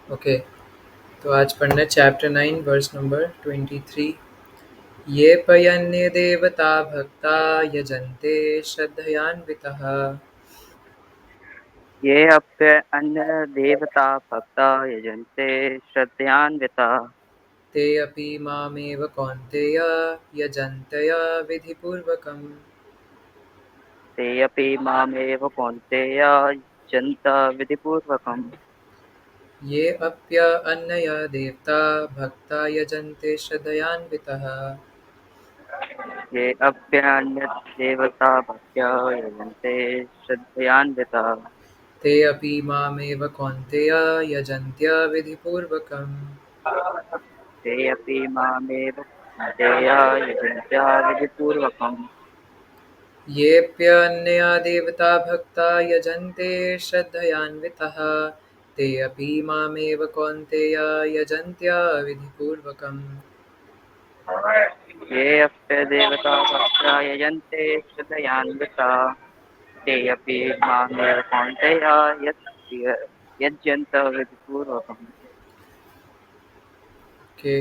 Okay. तो आज पढ़ना चैप्टर 9 वर्स नंबर 23। ये पयन्ये देवता भक्ता यजन्ते श्रद्धयान्वितः ये अप्य अन्य देवता भक्ता यजन्ते श्रद्धयान्विता ते अपि मामेव कौन्तेय यजन्तया विधिपूर्वकम्। ते अपि मामेव कौन्तेय यजन्त विधिपूर्वकम्। ये अप्य अन्य देवता भक्ता यजन्ते श्रद्धयान्वितः ये अप्य अन्य देवता भक्त्या यजन्ते श्रद्धयान्विता ते अपि मामेव कौन्तेय यजन्त्य विधिपूर्वकम्। ते अपि मामेव कौन्तेय यजन्त विधिपूर्वकम्। येऽप्यन्या देवता भक्ता यजन्ते श्रद्धयान्वितः ते अपि मामेव कौन्तेय यजन्त्या विधिपूर्वकम्। ये अप्य देवता भक्त्या यजन्ते श्रद्धयान्विता ते अपि मामेव कौन्तेय यजन्त विधिपूर्वकम्। के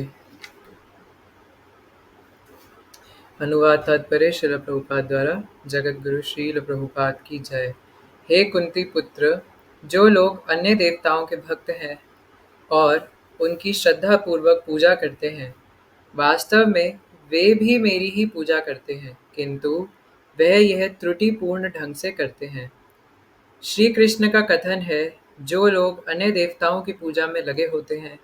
अनुवाद तात्पर्य श्रील प्रभुपाद द्वारा। जगत गुरु श्रील प्रभुपाद की जय। हे कुंती पुत्र, जो लोग अन्य देवताओं के भक्त हैं और उनकी श्रद्धा पूर्वक पूजा करते हैं, वास्तव में वे भी मेरी ही पूजा करते हैं, किंतु वह यह त्रुटिपूर्ण ढंग से करते हैं। श्री कृष्ण का कथन है, जो लोग अन्य देवताओं की पूजा में लगे होते हैं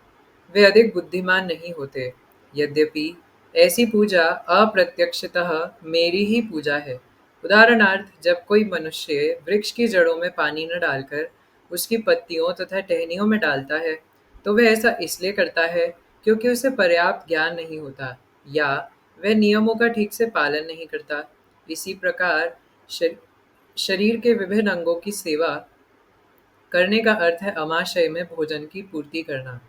वे अधिक बुद्धिमान नहीं होते। यद्यपि ऐसी पूजा अप्रत्यक्षतः मेरी ही पूजा है। उदाहरणार्थ, जब कोई मनुष्य वृक्ष की जड़ों में पानी न डालकर उसकी पत्तियों तथा टहनियों में डालता है, तो वह ऐसा इसलिए करता है क्योंकि उसे पर्याप्त ज्ञान नहीं होता या वह नियमों का ठीक से पालन नहीं करता। इसी प्रकार शरीर के विभिन्न अंगों की सेवा करने का अर्थ है अमाशय में भोजन की पूर्ति करना।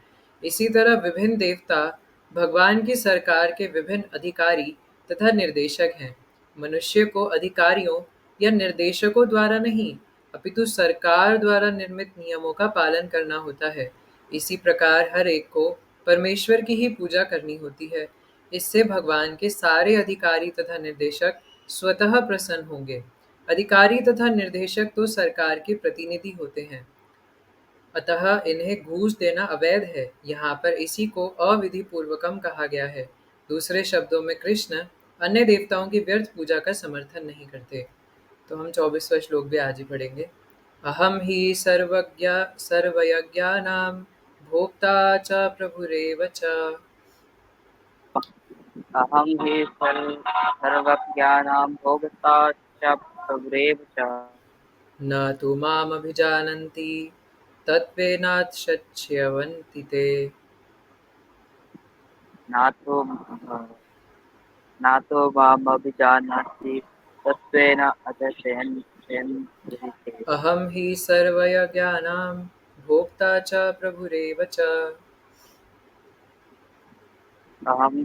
इसी तरह विभिन्न देवता भगवान की सरकार के विभिन्न अधिकारी तथा निर्देशक हैं। मनुष्य को अधिकारियों या निर्देशकों द्वारा नहीं, अपितु सरकार द्वारा निर्मित नियमों का पालन करना होता है। इसी प्रकार हर एक को परमेश्वर की ही पूजा करनी होती है। इससे भगवान के सारे अधिकारी तथा निर्देशक स्वतः प्रसन्न होंगे। अधिकारी तथा निर्देशक तो सरकार के प्रतिनिधि होते हैं, अतः इन्हें घूस देना अवैध है। यहाँ पर इसी को अविधि पूर्वकम कहा गया है। दूसरे शब्दों में कृष्ण अन्य देवताओं की व्यर्थ पूजा का समर्थन नहीं करते। तो हम 24वां श्लोक भी आज ही पढ़ेंगे। अहम ही सर्वयज्ञानां भोक्ता च प्रभुरेव च अहं हि सर्वज्ञानां भोक्ता च प्रभुरेव च न तु मामभिजानन्ति तत्त्वेनातिशच्यवन्ति ते। नातो नातो मामभिजानाति तत्त्वेन अतिशयन्ति। अहं हि सर्वयज्ञानां भोक्ता च प्रभुरेव च अहं हि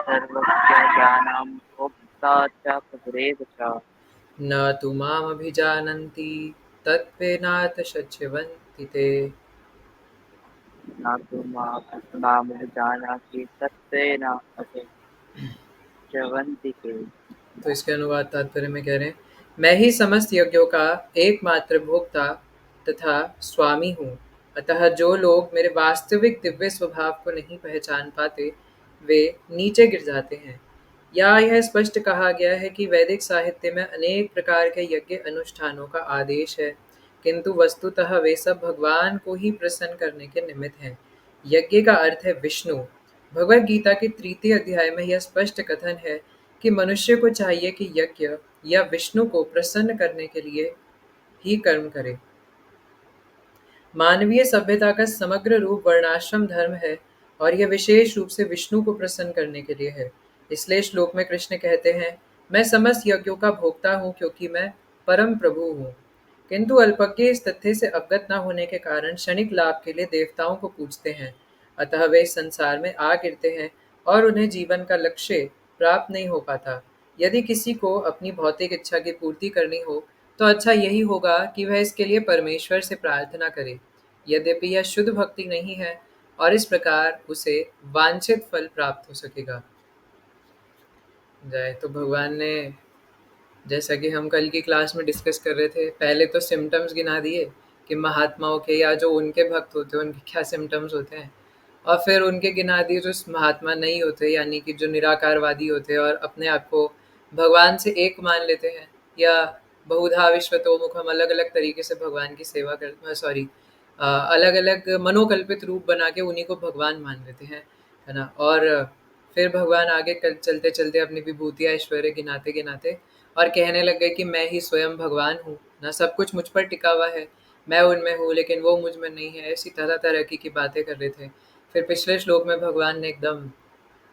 सर्वज्ञानां भोक्ता च प्रभुरेव च न तु मामभिजानन्ति तत्त्वेनातिशच्यवन्ति ते। नातो मामभिजानाति तत्त्वेन अतिशयन्ति। तो इसके अनुवाद तात्पर्य में कह रहे हैं, मैं ही समस्त यज्ञों का एकमात्र भोक्ता तथा स्वामी हूँ। अतः जो लोग मेरे वास्तविक दिव्य स्वभाव को नहीं पहचान पाते वे नीचे गिर जाते हैं। या यह स्पष्ट कहा गया है कि वैदिक साहित्य में अनेक प्रकार के यज्ञ अनुष्ठानों का आदेश है, किंतु वस्तुतः वे सब भगवान को ही प्रसन्न करने के निमित्त हैं। यज्ञ का अर्थ है विष्णु। भगवद गीता के 3 अध्याय में यह स्पष्ट कथन है कि मनुष्य को चाहिए कि यज्ञ या विष्णु को प्रसन्न करने के लिए ही कर्म करे। मानवीय सभ्यता का समग्र रूप वर्णाश्रम धर्म है और यह विशेष रूप से विष्णु को प्रसन्न करने के लिए है। इसलिए श्लोक में कृष्ण कहते हैं, मैं समस्त यज्ञों का भोक्ता हूँ क्योंकि मैं परम प्रभु हूँ। किंतु अल्पज्ञ इस तथ्य से अवगत न होने के कारण क्षणिक लाभ के लिए देवताओं को पूजते हैं। अतः वे इस संसार में आ गिरते हैं और उन्हें जीवन का लक्ष्य प्राप्त नहीं हो पाता। यदि किसी को अपनी भौतिक इच्छा की पूर्ति करनी हो तो अच्छा यही होगा कि वह इसके लिए परमेश्वर से प्रार्थना करे। यद्यपि यह शुद्ध भक्ति नहीं है और इस प्रकार उसे वांछित फल प्राप्त हो सकेगा। जय। तो भगवान ने, जैसा कि हम कल की क्लास में डिस्कस कर रहे थे, पहले तो सिम्टम्स गिना दिए कि महात्माओं के या जो उनके भक्त होते हैं उनके क्या सिम्टम्स होते हैं, और फिर उनके गिना दिए जो महात्मा नहीं होते, यानी कि जो निराकारवादी होते हैं और अपने आप को भगवान से एक मान लेते हैं, या बहुधा विश्वतोमुख, हम अलग अलग तरीके से भगवान की सेवा कर, सॉरी, अलग अलग मनोकल्पित रूप बना के उन्हीं को भगवान मान लेते हैं, है ना। और फिर भगवान आगे चलते चलते अपनी विभूतियाँ ऐश्वर्य गिनाते गिनाते और कहने लग गए कि मैं ही स्वयं भगवान हूँ ना, सब कुछ मुझ पर टिका हुआ है, मैं उनमें हूँ लेकिन वो मुझ में नहीं है। ऐसी तरह तरह की बातें कर रहे थे। फिर पिछले श्लोक में भगवान ने एकदम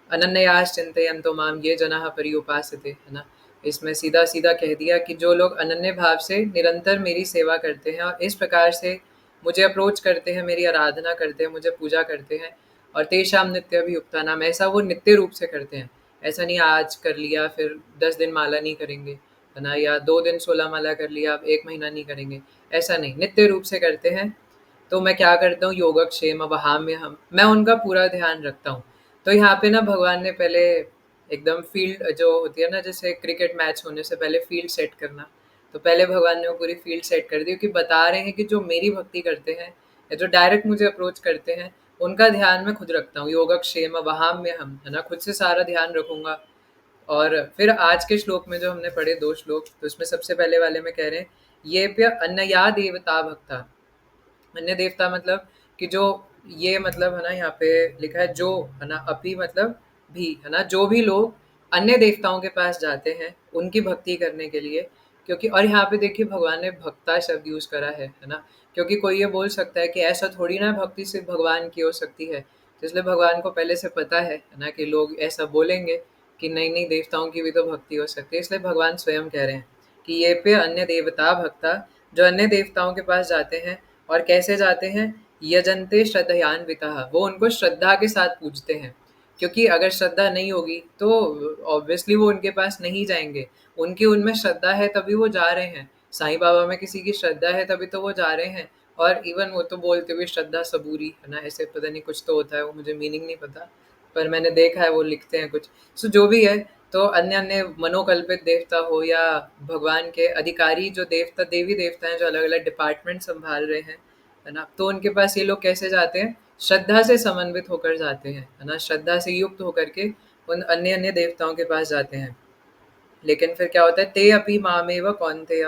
अनन्यास चिंतयन्तो माम ये जनाः पर्युपासते, है ना, इसमें सीधा सीधा कह दिया कि जो लोग अनन्य भाव से निरंतर मेरी सेवा करते हैं और इस प्रकार से मुझे अप्रोच करते हैं, मेरी आराधना करते हैं, मुझे पूजा करते हैं, और तेषाम नित्य अभियुक्ता नाम, ऐसा वो नित्य रूप से करते हैं। ऐसा नहीं आज कर लिया फिर 10 दिन माला नहीं करेंगे, है ना, या 2 दिन 16 माला कर लिया अब 1 महीना नहीं करेंगे, ऐसा नहीं, नित्य रूप से करते हैं। तो मैं क्या करता हूँ, योगक्षेम वहाम्य हम, मैं उनका पूरा ध्यान रखता हूँ। तो यहाँ पे ना भगवान ने पहले एकदम फील्ड जो होती है ना, जैसे क्रिकेट मैच होने से पहले फील्ड सेट करना, तो पहले भगवान ने वो पूरी फील्ड सेट कर दी कि बता रहे हैं कि जो मेरी भक्ति करते हैं या जो डायरेक्ट मुझे अप्रोच करते हैं उनका ध्यान मैं खुद रखता हूँ, योगक्षेम वहाम्य हम, है ना, खुद से सारा ध्यान रखूंगा। और फिर आज के श्लोक में जो हमने पढ़े 2 श्लोक, तो उसमें सबसे पहले वाले में कह रहे हैं ये प्य अन्नया देवता भक्ता। अन्य देवता मतलब कि जो, ये मतलब है ना, यहाँ पे लिखा है जो, है ना, अपी मतलब भी, है ना, जो भी लोग अन्य देवताओं के पास जाते हैं उनकी भक्ति करने के लिए, क्योंकि, और यहाँ पे देखिए भगवान ने भक्ता शब्द यूज करा है ना, क्योंकि कोई ये बोल सकता है कि ऐसा थोड़ी ना भक्ति सिर्फ भगवान की हो सकती है, तो इसलिए भगवान को पहले से पता है ना कि लोग ऐसा बोलेंगे कि नहीं नहीं, देवताओं की भी तो भक्ति हो सकती है, इसलिए भगवान स्वयं कह रहे हैं कि ये पे अन्य देवता भक्ता, जो अन्य देवताओं के पास जाते हैं और कैसे जाते हैं, यजन्ते श्रद्धयान्विताः, वो उनको श्रद्धा के साथ पूजते हैं, क्योंकि अगर श्रद्धा नहीं होगी तो ऑब्वियसली वो उनके पास नहीं जाएंगे, उनकी उनमें श्रद्धा है तभी वो जा रहे हैं, साईं बाबा में किसी की श्रद्धा है तभी तो वो जा रहे हैं। और इवन वो तो बोलते हुए श्रद्धा सबूरी, है ना, ऐसे पता नहीं कुछ तो होता है, वो मुझे मीनिंग नहीं पता, पर मैंने देखा है वो लिखते हैं कुछ। सो जो भी है, तो अन्य अन्य मनोकल्पित देवता हो या भगवान के अधिकारी जो देवता देवी देवता हैं जो अलग अलग डिपार्टमेंट संभाल रहे हैं, है ना, तो उनके पास ये लोग कैसे जाते हैं, श्रद्धा से समन्वित होकर जाते हैं, है ना, श्रद्धा से युक्त होकर के उन अन्य अन्य देवताओं के पास जाते हैं। लेकिन फिर क्या होता है, ते अपि मामेव कौन्तेय,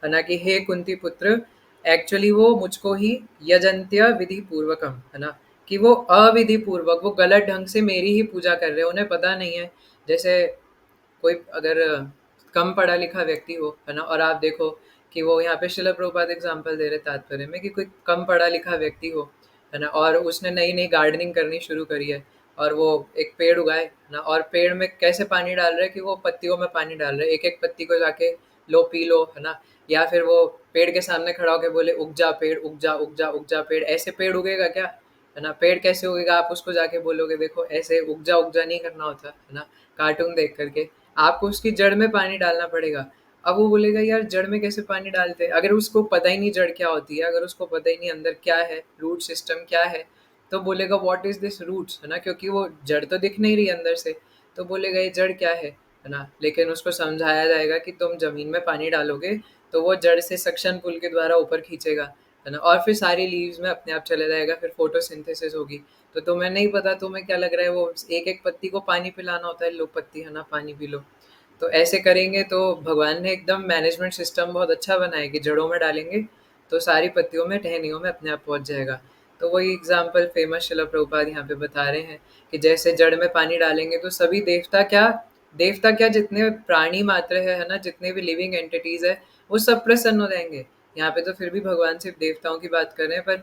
है ना, कि हे कुंती पुत्र, एक्चुअली वो मुझको ही यजंत्य विधि पूर्वकम, है ना, कि वो अविधि पूर्वक, वो गलत ढंग से मेरी ही पूजा कर रहे हैं, उन्हें पता नहीं है। जैसे कोई अगर कम पढ़ा लिखा व्यक्ति हो, है ना, और आप देखो कि वो, यहाँ पे शिला प्रभुपाद एग्जाम्पल दे रहे तात्पर्य में, कि कोई कम पढ़ा लिखा व्यक्ति हो, है ना, और उसने नई नई गार्डनिंग करनी शुरू करी है, और वो एक पेड़ उगाए, है ना, और पेड़ में कैसे पानी डाल रहा है कि वो पत्तियों में पानी डाल रहा है, एक एक पत्ती को जाके लो पी लो, है ना, या फिर वो पेड़ के सामने खड़ा होकर बोले उग जा पेड़, उग जा उग जा उग जा पेड़, ऐसे पेड़ उगेगा क्या, है ना, पेड़ कैसे उगेगा, आप उसको जाके बोलोगे देखो ऐसे उग जा नहीं करना होता, है ना, कार्टून देख करके आपको उसकी जड़ में पानी डालना पड़ेगा। अब वो बोलेगा यार जड़ में कैसे पानी डालते हैं, अगर उसको पता ही नहीं जड़ क्या होती है, अगर उसको पता ही नहीं अंदर क्या है, रूट सिस्टम क्या है, तो बोलेगा व्हाट इज दिस रूट्स, है ना, क्योंकि वो जड़ तो दिख नहीं रही अंदर से, तो बोलेगा ये जड़ क्या है ना। लेकिन उसको समझाया जाएगा कि तुम जमीन में पानी डालोगे तो वो जड़ से सक्शन पुल के द्वारा ऊपर खींचेगा, है ना, और फिर सारी लीव्स में अपने आप चले जाएगा, फिर फोटोसिंथेसिस होगी। तो तुम्हें नहीं पता, तुम्हें क्या लग रहा है वो एक एक पत्ती को पानी पिलाना होता है, लो पत्ती, है ना, पानी पी लो। तो ऐसे करेंगे तो भगवान ने एकदम मैनेजमेंट सिस्टम बहुत अच्छा बनाया कि जड़ों में डालेंगे तो सारी पत्तियों में टहनियों में अपने आप पहुंच जाएगा। तो वही एग्जाम्पल फेमस शिला प्रभुपाद यहाँ पे बता रहे हैं कि जैसे जड़ में पानी डालेंगे तो सभी देवता क्या जितने प्राणी मात्र है ना, जितने भी लिविंग एंटिटीज है वो सब प्रसन्न हो जाएंगे। यहाँ पे तो फिर भी भगवान सिर्फ देवताओं की बात कर रहे हैं, पर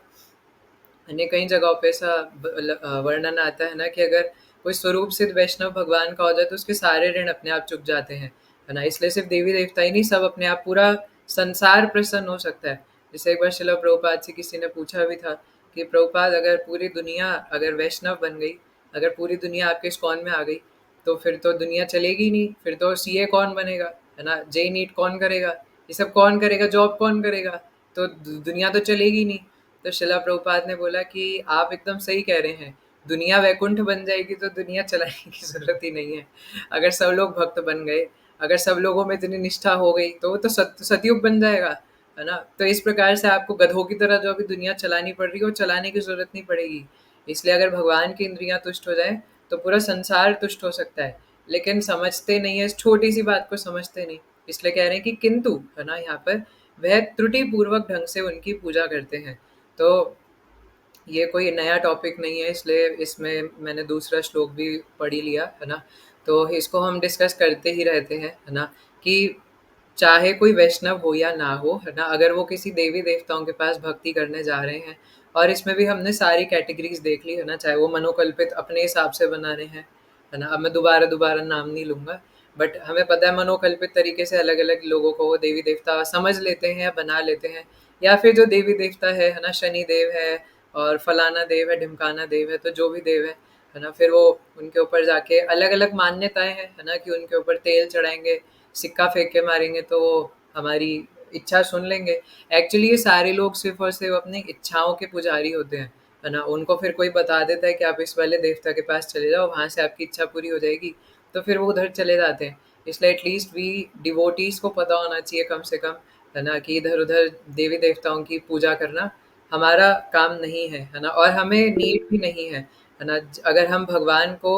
अन्य कई जगहों पे ऐसा वर्णन आता है ना कि अगर कोई स्वरूप सिद्ध वैष्णव भगवान का हो जाए तो उसके सारे ऋण अपने आप चुक जाते हैं, है ना, इसलिए सिर्फ देवी देवता ही नहीं, सब अपने आप पूरा संसार प्रसन्न हो सकता है। जैसे एक बार शिला प्रभुपाद से किसी ने पूछा भी था कि प्रभुपाद अगर पूरी दुनिया अगर वैष्णव बन गई, अगर पूरी दुनिया आपके इस्कॉन में आ गई तो फिर तो दुनिया चलेगी नहीं, फिर तो सीए कौन बनेगा, है ना, जे नीट कौन करेगा, ये सब कौन करेगा, जॉब कौन करेगा, तो दुनिया तो चलेगी नहीं। तो शिला प्रभुपाद ने बोला कि आप एकदम सही कह रहे हैं, दुनिया वैकुंठ बन जाएगी तो दुनिया चलाने की ज़रूरत ही नहीं है। अगर सब लोग भक्त बन गए, अगर सब लोगों में इतनी निष्ठा हो गई तो वो तो सतयुग बन जाएगा, है ना? तो इस प्रकार से आपको गधों की तरह जो अभी दुनिया चलानी पड़ रही है, वो चलाने की ज़रूरत नहीं पड़ेगी। इसलिए अगर भगवान की इंद्रियाँ तुष्ट हो जाएँ, तो पूरा संसार तुष्ट हो सकता है। लेकिन समझते नहीं है, इस छोटी-सी बात को समझते नहीं। इसलिए कह रहे हैं कि किंतु, है ना, यहाँ पर वह त्रुटिपूर्वक ढंग से उनकी पूजा करते हैं। तो ये कोई नया टॉपिक नहीं है, इसलिए इसमें मैंने दूसरा श्लोक भी पढ़ ही लिया, है ना? तो इसको हम डिस्कस करते ही रहते हैं, है ना? कि चाहे कोई वैष्णव हो या ना हो, है ना? अगर वो किसी देवी-देवताओं के पास भक्ति करने जा रहे हैं, और इसमें भी हमने सारी कैटेगरीज़ देख ली, है ना? चाहे वो मनोकल्पित अपने हिसाब से बना रहे हैं, है ना? अब मैं दोबारा-दोबारा नाम नहीं लूँगा, बट हमें पता है मनोकल्पित तरीके से अलग-अलग लोगों को वो देवी-देवता समझ लेते हैं या बना लेते हैं। या फिर जो देवी-देवता है ना? शनि देव है और फलाना देव है, ढिमकाना देव है, तो जो भी देव है ना? फिर वो उनके ऊपर जाके अलग-अलग मान्यताएँ हैं, है ना? कि उनके ऊपर तेल चढ़ाएँगे, सिक्का फेंक के मारेंगे तो वो हमारी इच्छा सुन लेंगे। एक्चुअली ये सारे लोग सिर्फ़ और सिर्फ़ अपनी इच्छाओं के पुजारी होते हैं, है ना? उनको फिर कोई बता देता है कि आप इस वाले देवता के पास चले जाओ, वहाँ से आपकी इच्छा पूरी हो जाएगी, तो फिर वो उधर चले जाते हैं। इसलिए एटलीस्ट वी डिवोटीज़ को पता होना चाहिए कम से कम, है ना? कि इधर-उधर देवी-देवताओं की पूजा करना हमारा काम नहीं है ना? और हमें नीड भी नहीं है ना? अगर हम भगवान को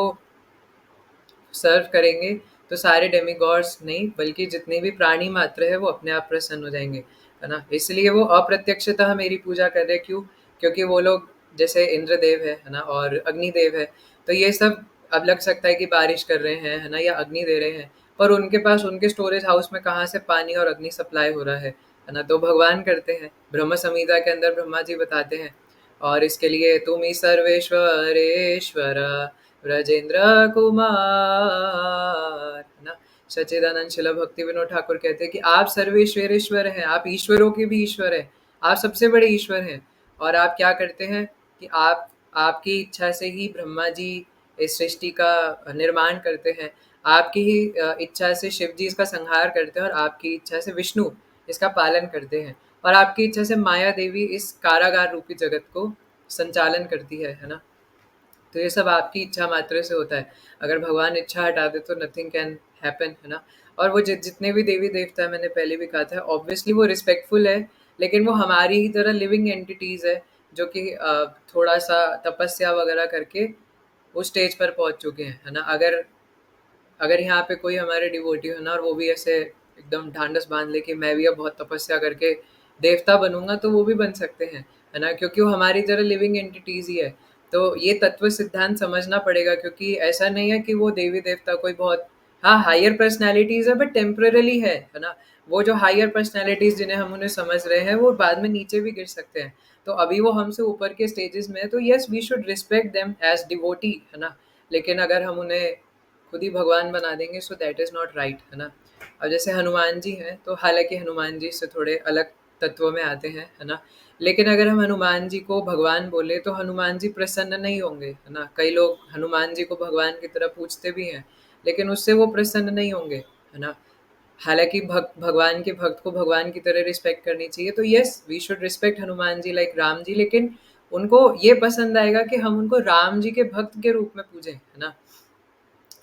सर्व करेंगे तो सारे डेमिगॉड्स नहीं बल्कि जितने भी प्राणी मात्र है वो अपने आप प्रसन्न हो जाएंगे, है ना? इसलिए वो अप्रत्यक्षतः मेरी पूजा कर रहे, क्यों? क्योंकि वो लोग जैसे इंद्रदेव है ना, और अग्निदेव है, तो ये सब अब लग सकता है कि बारिश कर रहे हैं, है ना, या अग्नि दे रहे हैं, पर उनके पास उनके स्टोरेज हाउस में कहाँ से पानी और अग्नि सप्लाई हो रहा है ना? तो भगवान करते हैं। ब्रह्म संहिता के अंदर ब्रह्मा जी बताते हैं, और इसके लिए तुम ही सर्वेश्वरेश्वर ब्रजेंद्र कुमार, है ना? सच्चिदानंद शिला भक्ति विनोद ठाकुर कहते हैं कि आप सर्वेश्वरेश्वर हैं, आप ईश्वरों के भी ईश्वर हैं, आप सबसे बड़े ईश्वर हैं। और आप क्या करते हैं कि आप आपकी इच्छा से ही ब्रह्मा जी इस सृष्टि का निर्माण करते हैं, आपकी ही इच्छा से शिव जी इसका संहार करते हैं, और आपकी इच्छा से विष्णु इसका पालन करते हैं, और आपकी इच्छा से माया देवी इस कारागार रूपी जगत को संचालन करती है ना? तो ये सब आपकी इच्छा मात्र से होता है। अगर भगवान इच्छा हटा दे तो नथिंग कैन हैपन, है ना? और वो जितने भी देवी-देवता हैं, मैंने पहले भी कहा था, ऑब्वियसली वो रिस्पेक्टफुल है, लेकिन वो हमारी ही तरह लिविंग एंटिटीज़ है, जो कि थोड़ा-सा तपस्या वगैरह करके उस स्टेज पर पहुँच चुके हैं, है ना? अगर अगर यहाँ पे कोई हमारे डिवोटी हो ना, और वो भी ऐसे एकदम ढांढस बांध ले कि मैं भी अब बहुत तपस्या करके देवता बनूंगा, तो वो भी बन सकते हैं, है ना? क्योंकि वो हमारी तरह लिविंग एंटिटीज ही है। तो ये तत्व सिद्धांत समझना पड़ेगा, क्योंकि ऐसा नहीं है कि वो देवी देवता कोई बहुत, हाँ, हायर पर्सनैलिटीज है, बट टेम्पररी है ना? वो जो हायर पर्सनैलिटीज जिन्हें हम उन्हें समझ रहे हैं, वो बाद में नीचे भी गिर सकते हैं। तो अभी वो हमसे ऊपर के स्टेजेस में है, तो yes, we should respect them as devotee, है ना? लेकिन अगर हम उन्हें खुद ही भगवान बना देंगे, so that is not right, है ना? अब जैसे हनुमान जी हैं, तो हालाँकि हनुमान जी से थोड़े अलग तत्व में आते हैं, है ना? लेकिन अगर हम हनुमान जी को भगवान बोले तो हनुमान जी प्रसन्न नहीं होंगे, है ना? कई लोग हनुमान जी को भगवान की तरह पूजते भी हैं, लेकिन उससे वो प्रसन्न नहीं होंगे, है ना? हालाँकि भगवान के भक्त को भगवान की तरह रिस्पेक्ट करनी चाहिए, तो yes, we should respect Hanuman ji like Ram ji, लेकिन उनको ये पसंद आएगा कि हम उनको राम जी के भक्त के रूप में पूजें, है ना?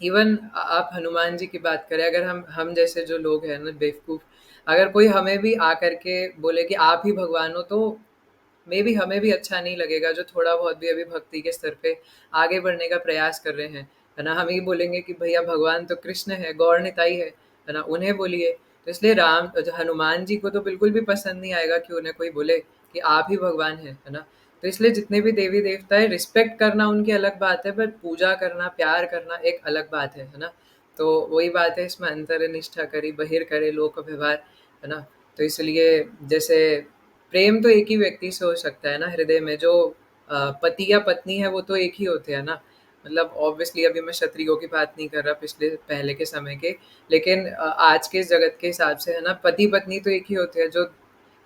इवन आप हनुमान जी की बात करें, अगर हम जैसे जो लोग हैं ना बेवकूफ़, अगर कोई हमें भी आकर के बोले कि आप ही भगवान हो, तो मे बी हमें भी अच्छा नहीं लगेगा, जो थोड़ा बहुत भी अभी भक्ति के स्तर पे आगे बढ़ने का प्रयास कर रहे हैं, है ना? हम ये बोलेंगे कि भैया भगवान तो कृष्ण है, गौर निताई है ना? उन्हें बोलिए। तो इसलिए हनुमान जी को तो बिल्कुल भी पसंद नहीं आएगा कि उन्हें कोई बोले कि आप ही भगवान हैं, है ना? तो इसलिए जितने भी देवी-देवता हैं, रिस्पेक्ट करना उनकी अलग बात है, पर पूजा करना, प्यार करना एक अलग बात है ना? तो वही बात है, इसमें अंतर निष्ठा करी बहिर् लोक व्यवहार, है ना? तो इसलिए जैसे प्रेम तो एक ही व्यक्ति से हो सकता है ना हृदय में, जो पति या पत्नी है वो तो एक ही होते हैं ना। मतलब ऑब्वियसली अभी मैं क्षत्रियों की बात नहीं कर रहा, पिछले पहले के समय के, लेकिन आज के इस जगत के हिसाब से, है ना, पति पत्नी तो एक ही होते हैं। जो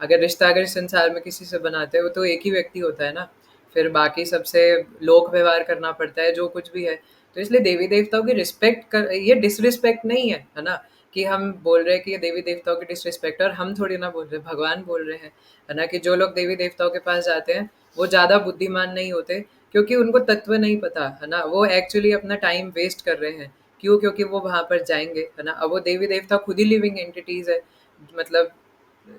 अगर रिश्ता अगर इस संसार में किसी से बनाते हो तो एक ही व्यक्ति होता है ना, फिर बाकी सबसे लोक व्यवहार करना पड़ता है, जो कुछ भी है। तो इसलिए देवी देवताओं की रिस्पेक्ट कर, ये डिसरिस्पेक्ट नहीं है, है ना? कि हम बोल रहे हैं कि ये देवी देवताओं की डिसरिस्पेक्ट, और हम थोड़ी ना बोल रहे, भगवान बोल रहे हैं, है ना, कि जो लोग देवी देवताओं के पास जाते हैं वो ज़्यादा बुद्धिमान नहीं होते, क्योंकि उनको तत्व नहीं पता, है ना, वो एक्चुअली अपना टाइम वेस्ट कर रहे हैं। क्यों? क्योंकि वो वहाँ पर जाएंगे, है ना, अब वो देवी देवता खुद ही लिविंग एंटिटीज है, मतलब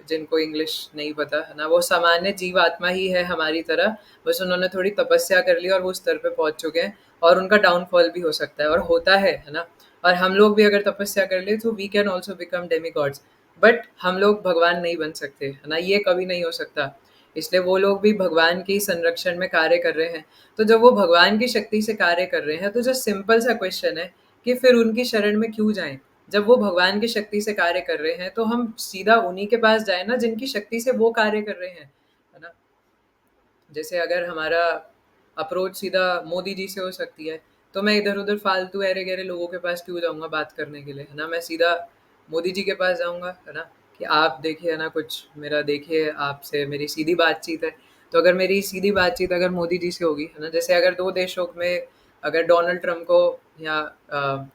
जिनको इंग्लिश नहीं पता, है ना, वो सामान्य जीव आत्मा ही है हमारी तरह, बस उन्होंने थोड़ी तपस्या कर ली और वो उस स्तर पे पहुंच चुके हैं, और उनका डाउनफॉल भी हो सकता है और होता है ना। और हम लोग भी अगर तपस्या कर ले तो we can also become demigods, but हम लोग भगवान नहीं बन सकते, है ना, ये कभी नहीं हो सकता। इसलिए वो लोग भी भगवान के ही संरक्षण में कार्य कर रहे हैं। तो जब वो भगवान की शक्ति से कार्य कर रहे हैं तो जो सिंपल सा क्वेश्चन है कि फिर उनकी शरण में क्यों जाएं? जब वो भगवान की शक्ति से कार्य कर रहे हैं तो हम सीधा उन्हीं के पास जाए ना जिनकी शक्ति से वो कार्य कर रहे हैं, है ना। जैसे अगर हमारा अप्रोच सीधा मोदी जी से हो सकती है, तो मैं इधर उधर फालतू ऐरे गहरे लोगों के पास क्यों जाऊंगा बात करने के लिए, है ना, मैं सीधा मोदी जी के पास जाऊंगा, है ना, कि आप देखिए, है ना, कुछ मेरा देखिए, आपसे मेरी सीधी बातचीत है। तो अगर मेरी सीधी बातचीत अगर मोदी जी से होगी, है ना, जैसे अगर दो देशों में अगर डोनाल्ड ट्रम्प को या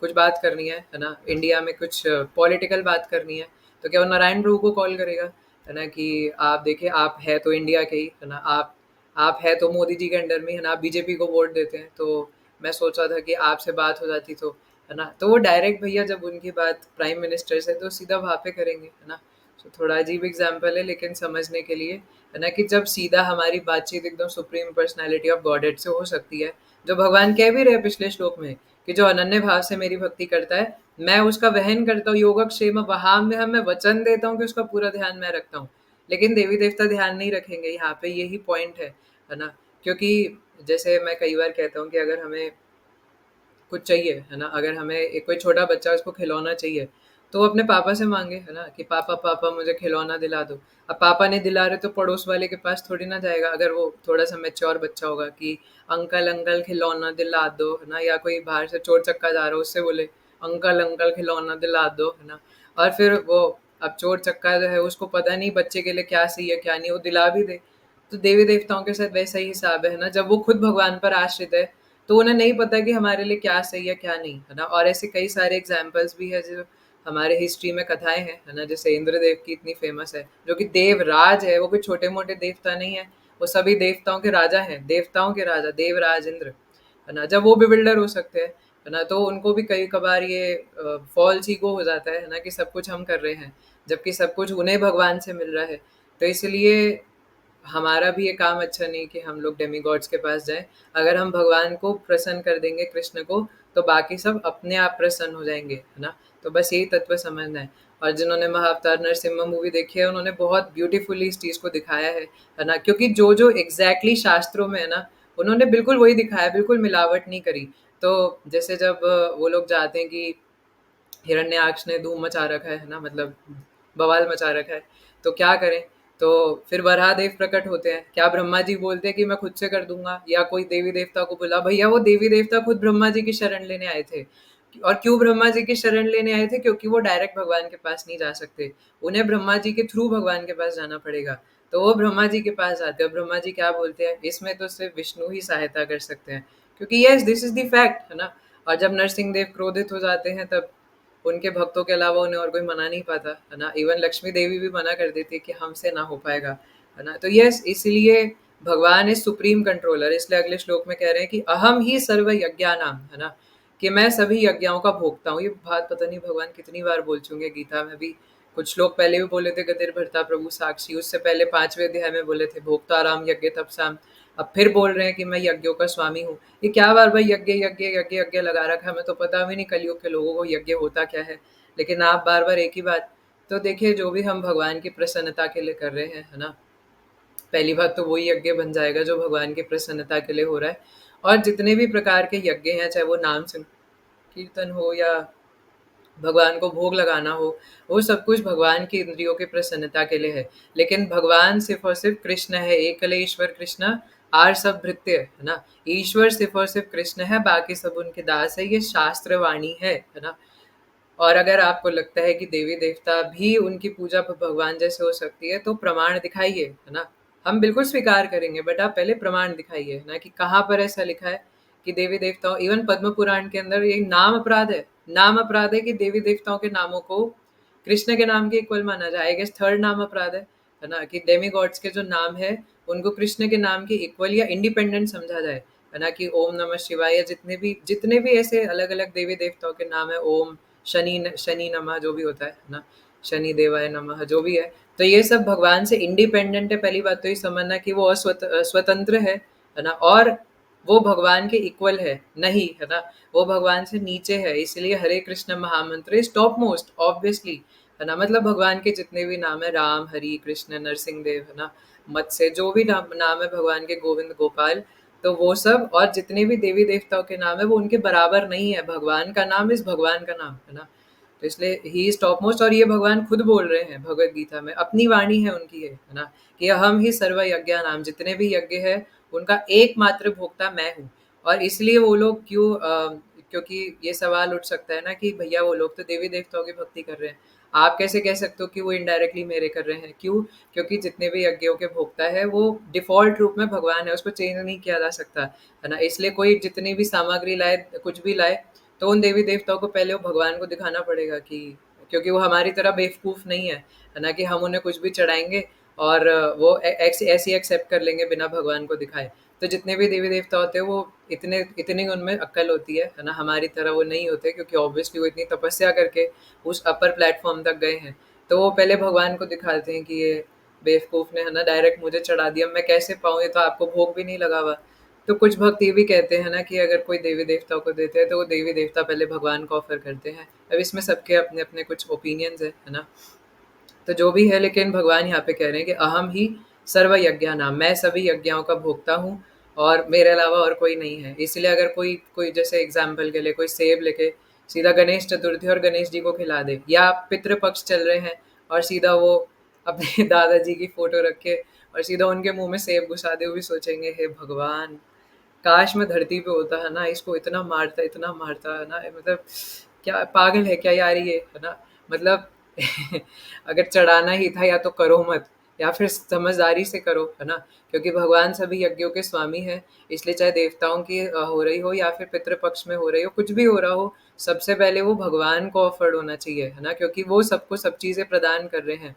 कुछ बात करनी है ना, इंडिया में कुछ पॉलिटिकल बात करनी है, तो क्या वो नारायण प्रभु को कॉल करेगा, है ना, कि आप देखिए, आप है तो इंडिया के ही, है ना, आप है तो मोदी जी के अंडर में, है ना, आप बीजेपी को वोट देते हैं, तो मैं सोचा था कि आपसे बात हो जाती, तो है ना, तो वो डायरेक्ट भैया जब उनकी बात प्राइम मिनिस्टर से तो सीधा वहाँ पे करेंगे, है ना। तो थोड़ा अजीब एग्जाम्पल है लेकिन समझने के लिए, है ना, कि जब सीधा हमारी बातचीत एकदम सुप्रीम पर्सनैलिटी ऑफ गॉडेड से हो सकती है, जो भगवान कह भी रहे पिछले श्लोक में कि जो अनन्य भाव से मेरी भक्ति करता है, मैं उसका वहन करता हूँ योगक्षेम वहां में, हम मैं वचन देता हूँ कि उसका पूरा ध्यान मैं रखता हूँ। लेकिन देवी देवता ध्यान नहीं रखेंगे, यहाँ पे यही पॉइंट है ना। क्योंकि जैसे मैं कई बार कहता हूँ कि अगर हमें कुछ चाहिए, है ना, अगर हमें एक कोई छोटा बच्चा उसको खिलौना चाहिए, तो वो अपने पापा से मांगे, है ना, कि पापा पापा मुझे खिलौना दिला दो। अब पापा नहीं दिला रहे तो पड़ोस वाले के पास थोड़ी ना जाएगा, अगर वो थोड़ा सा मैच्योर बच्चा होगा, कि अंकल अंकल खिलौना दिला दो, है ना, या कोई बाहर से चोर चक्का जा रहा हो उससे बोले अंकल अंकल खिलौना दिला दो, है ना। और फिर वो, अब चोर चक्का जो है उसको पता नहीं बच्चे के लिए क्या सही है क्या नहीं, वो दिला भी दे। तो देवी देवताओं के साथ वैसा ही हिसाब है ना, जब वो खुद भगवान पर आश्रित है तो उन्हें नहीं पता कि हमारे लिए क्या सही है क्या नहीं, है ना। और ऐसे कई सारे एग्जाम्पल्स भी है जो हमारे हिस्ट्री में कथाएं हैं, है ना, जैसे इंद्रदेव की इतनी फेमस है, जो कि देवराज है, वो कोई छोटे मोटे देवता नहीं है, वो सभी देवताओं के राजा हैं, देवताओं के राजा देवराज इंद्र, है ना। जब वो बिल्डर हो सकते हैं, है ना, तो उनको भी कई कबार ये फॉल्स ईगो हो जाता है ना, कि सब कुछ हम कर रहे हैं जबकि सब कुछ उन्हें भगवान से मिल रहा है। तो इसलिए हमारा भी ये काम अच्छा नहीं कि हम लोग डेमीगॉड्स के पास जाएं। अगर हम भगवान को प्रसन्न कर देंगे, कृष्ण को, तो बाकी सब अपने आप प्रसन्न हो जाएंगे, है ना। तो बस यही तत्व समझना है। और जिन्होंने महाअवतार नरसिम्हा मूवी देखी है उन्होंने बहुत ब्यूटीफुली इस चीज़ को दिखाया है ना, क्योंकि जो जो एग्जैक्टली शास्त्रों में है ना, उन्होंने बिल्कुल वही दिखाया, बिल्कुल मिलावट नहीं करी। तो जैसे जब वो लोग जाते हैं कि हिरण्याक्ष ने धूम मचा रखा है ना, मतलब बवाल मचा रखा है, तो क्या करें। तो फिर वराहदेव प्रकट होते हैं, क्या ब्रह्मा जी बोलते हैं कि मैं खुद से कर दूंगा, या कोई देवी देवता को बुला, भैया वो देवी देवता खुद ब्रह्मा जी की शरण लेने आए थे। और क्यों ब्रह्मा जी की शरण लेने आए थे? क्योंकि वो डायरेक्ट भगवान के पास नहीं जा सकते, उन्हें ब्रह्मा जी के थ्रू भगवान के पास जाना पड़ेगा। तो वो ब्रह्मा जी के पास जाते हैं, ब्रह्मा जी क्या बोलते हैं, इसमें तो सिर्फ विष्णु ही सहायता कर सकते हैं, क्योंकि yes this is the fact, है ना। और जब नरसिंह देव क्रोधित हो जाते हैं तब उनके भक्तों के अलावा उन्हें और कोई मना नहीं पाता, है ना। इवन लक्ष्मी देवी भी मना कर देती है कि हमसे ना हो पाएगा, है ना। तो यस, इसलिए भगवान इज सुप्रीम कंट्रोलर, इसलिए अगले श्लोक में कह रहे हैं कि अहम ही सर्व यज्ञानाम, है ना, कि मैं सभी यज्ञों का भोगता हूँ। ये बात पता नहीं भगवान कितनी बार बोल चुके, गीता में भी कुछ श्लोक पहले भी बोले थे, गतिर भरता प्रभु साक्षी, उससे पहले 5वें अध्याय में बोले थे भोक्ता राम यज्ञ तपसाम। अब फिर बोल रहे हैं कि मैं यज्ञों का स्वामी हूँ। ये क्या बार बार यज्ञ यज्ञ यज्ञ यज्ञ लगा रखा है, हमें तो पता भी नहीं कलयुग के लोगों को यज्ञ होता क्या है, लेकिन आप बार बार एक ही बात। तो देखिए, जो भी हम भगवान की प्रसन्नता के लिए कर रहे हैं, है ना, पहली बात तो वही यज्ञ बन जाएगा जो भगवान की प्रसन्नता के लिए हो रहा है। और जितने भी प्रकार के यज्ञ हैं, चाहे वो नाम कीर्तन हो या भगवान को भोग लगाना हो, वो सब कुछ भगवान की इंद्रियों की प्रसन्नता के लिए है। लेकिन भगवान सिर्फ और सिर्फ कृष्ण है, एकले ईश्वर कृष्ण आर सब भृत्य, है ना। ईश्वर सिर्फ और सिर्फ कृष्ण है, बाकी सब उनके दास है, ये शास्त्र वाणी है ना। और अगर आपको लगता है कि देवी देवता भी उनकी पूजा भगवान जैसे हो सकती है, तो प्रमाण दिखाइए, है ना। हम बिल्कुल स्वीकार करेंगे, बट आप पहले प्रमाण दिखाइए, है ना, कि कहाँ पर ऐसा लिखा है कि देवी देवताओं, इवन पद्म पुराण के अंदर ये नाम अपराध है, नाम अपराध है कि देवी देवताओं के नामों को कृष्ण के नाम के इक्वल माना जाए। आई गेस थर्ड नाम अपराध है ना, कि डेमी गॉड्स के जो नाम है उनको कृष्ण के नाम के इक्वल या इंडिपेंडेंट समझा जाए, है ना, कि ओम नमः शिवाय या जितने भी ऐसे अलग अलग देवी देवताओं के नाम है, ओम शनि नमः जो भी होता है ना, शनि देवाय नमः जो भी है, तो ये सब भगवान से इंडिपेंडेंट है। पहली बात तो ये समझना कि वो स्वतंत्र है ना, और वो भगवान के इक्वल है नहीं, है ना, वो भगवान से नीचे है। इसलिए हरे कृष्ण महामंत्र इज टॉप मोस्ट ऑब्वियसली, है ना, मतलब भगवान के जितने भी नाम है, राम, हरि, कृष्ण, नरसिंह देव, है ना, मत्स्य, जो भी नाम है भगवान के, गोविंद, गोपाल, तो वो सब और जितने भी देवी देवताओं के नाम है वो उनके बराबर नहीं है। भगवान का नाम इस भगवान का नाम, है ना, तो इसलिए ही इज टॉप मोस्ट। और ये भगवान खुद बोल रहे हैं भगवत गीता में, अपनी वाणी है उनकी है ना, कि हम ही सर्व यज्ञ नाम, जितने भी यज्ञ है उनका एकमात्र भोक्ता मैं हूँ। और इसलिए वो लोग क्योंकि ये सवाल उठ सकता है ना कि भैया वो लोग तो देवी देवताओं की भक्ति कर रहे हैं, आप कैसे कह सकते हो कि वो इनडायरेक्टली मेरे कर रहे हैं? क्यों? क्योंकि जितने भी यज्ञों के भोक्ता है वो डिफॉल्ट रूप में भगवान है, उसको चेंज नहीं किया जा सकता, है ना। इसलिए कोई जितनी भी सामग्री लाए, कुछ भी लाए, तो उन देवी देवताओं को पहले वो भगवान को दिखाना पड़ेगा, कि क्योंकि वो हमारी तरह बेवकूफ़ नहीं है ना, कि हम उन्हें कुछ भी चढ़ाएंगे और वो ऐसे ही एक्सेप्ट कर लेंगे बिना भगवान को दिखाए। तो जितने भी देवी देवता होते हैं वो इतने इतनी उनमें अक्ल होती है ना, हमारी तरह वो नहीं होते, क्योंकि ऑब्वियसली वो इतनी तपस्या करके उस अपर प्लेटफॉर्म तक गए हैं। तो वो पहले भगवान को दिखाते हैं कि ये बेवकूफ़ ने, है ना, डायरेक्ट मुझे चढ़ा दिया, मैं कैसे पाऊँ, ये तो आपको भोग भी नहीं लगा हुआ। तो कुछ भक्त ये भी कहते हैं ना कि अगर कोई देवी देवताओं को देते हैं तो वो देवी देवता पहले भगवान को ऑफर करते हैं। अब इसमें सबके अपने अपने कुछ ओपिनियंस है ना, तो जो भी है, लेकिन भगवान यहाँ पे कह रहे हैं कि अहम ही सर्व यज्ञा नाम, मैं सभी यज्ञों का भोक्ता हूँ और मेरे अलावा और कोई नहीं है। इसलिए अगर कोई कोई जैसे एग्जाम्पल के लिए कोई सेब लेके सीधा गणेश चतुर्थी और गणेश जी को खिला दे, या पितृपक्ष चल रहे हैं और सीधा वो अपने दादाजी की फोटो रख के और सीधा उनके मुंह में सेब घुसा दे, वो भी सोचेंगे हे भगवान, काश मैं धरती पे होता, है ना, इसको इतना मारता, है ना, मतलब क्या पागल है क्या यार ये, है ना, मतलब अगर चढ़ाना ही था या तो करो मत, या फिर समझदारी से करो, है ना, क्योंकि भगवान सभी यज्ञों के स्वामी है। इसलिए चाहे देवताओं की हो रही हो या फिर पितृपक्ष में हो रही हो, कुछ भी हो रहा हो, सबसे पहले वो भगवान को ऑफर्ड होना चाहिए, है ना, क्योंकि वो सबको सब चीजें प्रदान कर रहे हैं,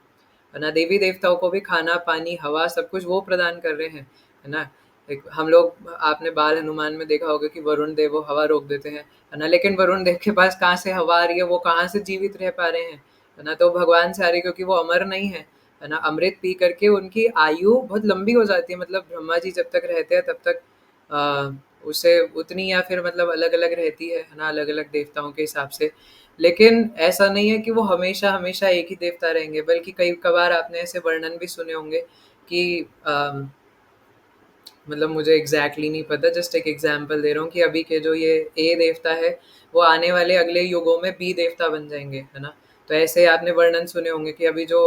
है ना। देवी देवताओं को भी खाना पानी हवा सब कुछ वो प्रदान कर रहे हैं, है ना। एक हम लोग, आपने बाल हनुमान में देखा होगा कि वरुण देव वो हवा रोक देते हैं, है ना, लेकिन वरुण देव के पास कहाँ से हवा आ रही है, वो कहाँ से जीवित रह पा रहे हैं, है ना, तो भगवान से आ रही है, क्योंकि वो अमर नहीं है ना। अमृत पी करके उनकी आयु बहुत लंबी हो जाती है, मतलब ब्रह्मा जी जब तक रहते हैं तब तक उससे उतनी या फिर मतलब अलग अलग रहती है ना, अलग अलग देवताओं के हिसाब से। लेकिन ऐसा नहीं है कि वो हमेशा हमेशा एक ही देवता रहेंगे, बल्कि कई कबार आपने ऐसे वर्णन भी सुने होंगे कि मतलब मुझे एग्जैक्टली नहीं पता, जस्ट एक एग्जांपल दे रहा हूँ कि अभी के जो ये ए देवता है वो आने वाले अगले युगों में बी देवता बन जाएंगे, है ना। तो ऐसे आपने वर्णन सुने होंगे कि अभी जो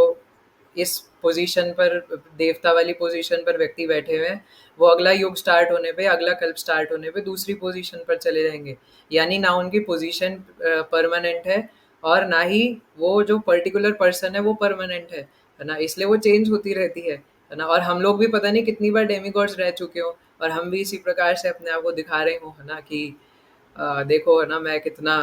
इस पोजीशन पर, देवता वाली पोजीशन पर व्यक्ति बैठे हुए हैं, वो अगला युग स्टार्ट होने पे, अगला कल्प स्टार्ट होने पे दूसरी पोजीशन पर चले जाएंगे। यानी ना उनकी पोजीशन परमानेंट है, और ना ही वो जो पर्टिकुलर पर्सन है वो परमानेंट है ना, इसलिए वो चेंज होती रहती है ना। और हम लोग भी पता नहीं कितनी बार डेमिगॉड्स रह चुके हो, और हम भी इसी प्रकार से अपने आप को दिखा रहे हो, है ना, कि देखो, है ना, मैं कितना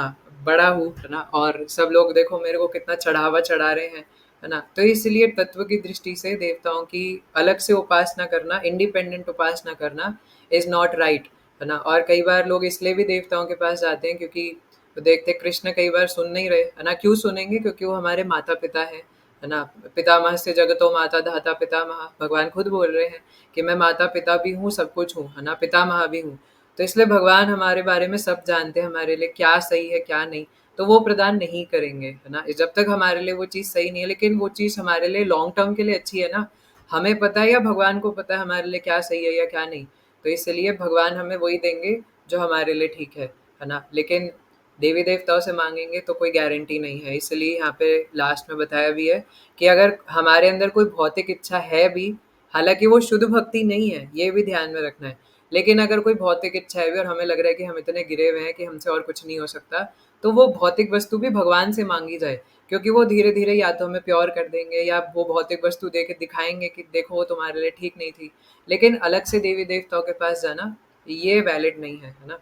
बड़ा हूँ, है ना, और सब लोग देखो मेरे को कितना चढ़ावा चढ़ा रहे हैं, है ना। तो इसलिए तत्व की दृष्टि से देवताओं की अलग से उपासना करना, इंडिपेंडेंट उपासना करना इज नॉट राइट, है ना। और कई बार लोग इसलिए भी देवताओं के पास जाते हैं क्योंकि वो देखते कृष्ण कई बार सुन नहीं रहे, है ना। क्यों सुनेंगे? क्योंकि वो हमारे माता पिता है ना। पितामह से जगतो माता धाता पितामह, भगवान खुद बोल रहे हैं कि मैं माता पिता भी हूँ, सब कुछ हूँ, है ना, पितामह भी हूँ। तो इसलिए भगवान हमारे बारे में सब जानते हैं, हमारे लिए क्या सही है क्या नहीं, तो वो प्रदान नहीं करेंगे, है ना, जब तक हमारे लिए वो चीज़ सही नहीं है। लेकिन वो चीज़ हमारे लिए लॉन्ग टर्म के लिए अच्छी है ना, हमें पता है या भगवान को पता है हमारे लिए क्या सही है या क्या नहीं, तो इसलिए भगवान हमें वही देंगे जो हमारे लिए ठीक है ना। लेकिन देवी देवताओं से मांगेंगे तो कोई गारंटी नहीं है। इसलिए यहाँ पे लास्ट में बताया भी है कि अगर हमारे अंदर कोई भौतिक इच्छा है भी, हालांकि वो शुद्ध भक्ति नहीं है, ये भी ध्यान में रखना है, लेकिन अगर कोई भौतिक इच्छा है भी और हमें लग रहा है कि हम इतने गिरे हुए हैं कि हमसे और कुछ नहीं हो सकता, तो वो भौतिक वस्तु भी भगवान से मांगी जाए, क्योंकि वो धीरे धीरे या तो हमें प्योर कर देंगे या वो भौतिक वस्तु दे के दिखाएंगे कि देखो वो तुम्हारे लिए ठीक नहीं थी। लेकिन अलग से देवी देवताओं के पास जाना ये वैलिड नहीं है ना।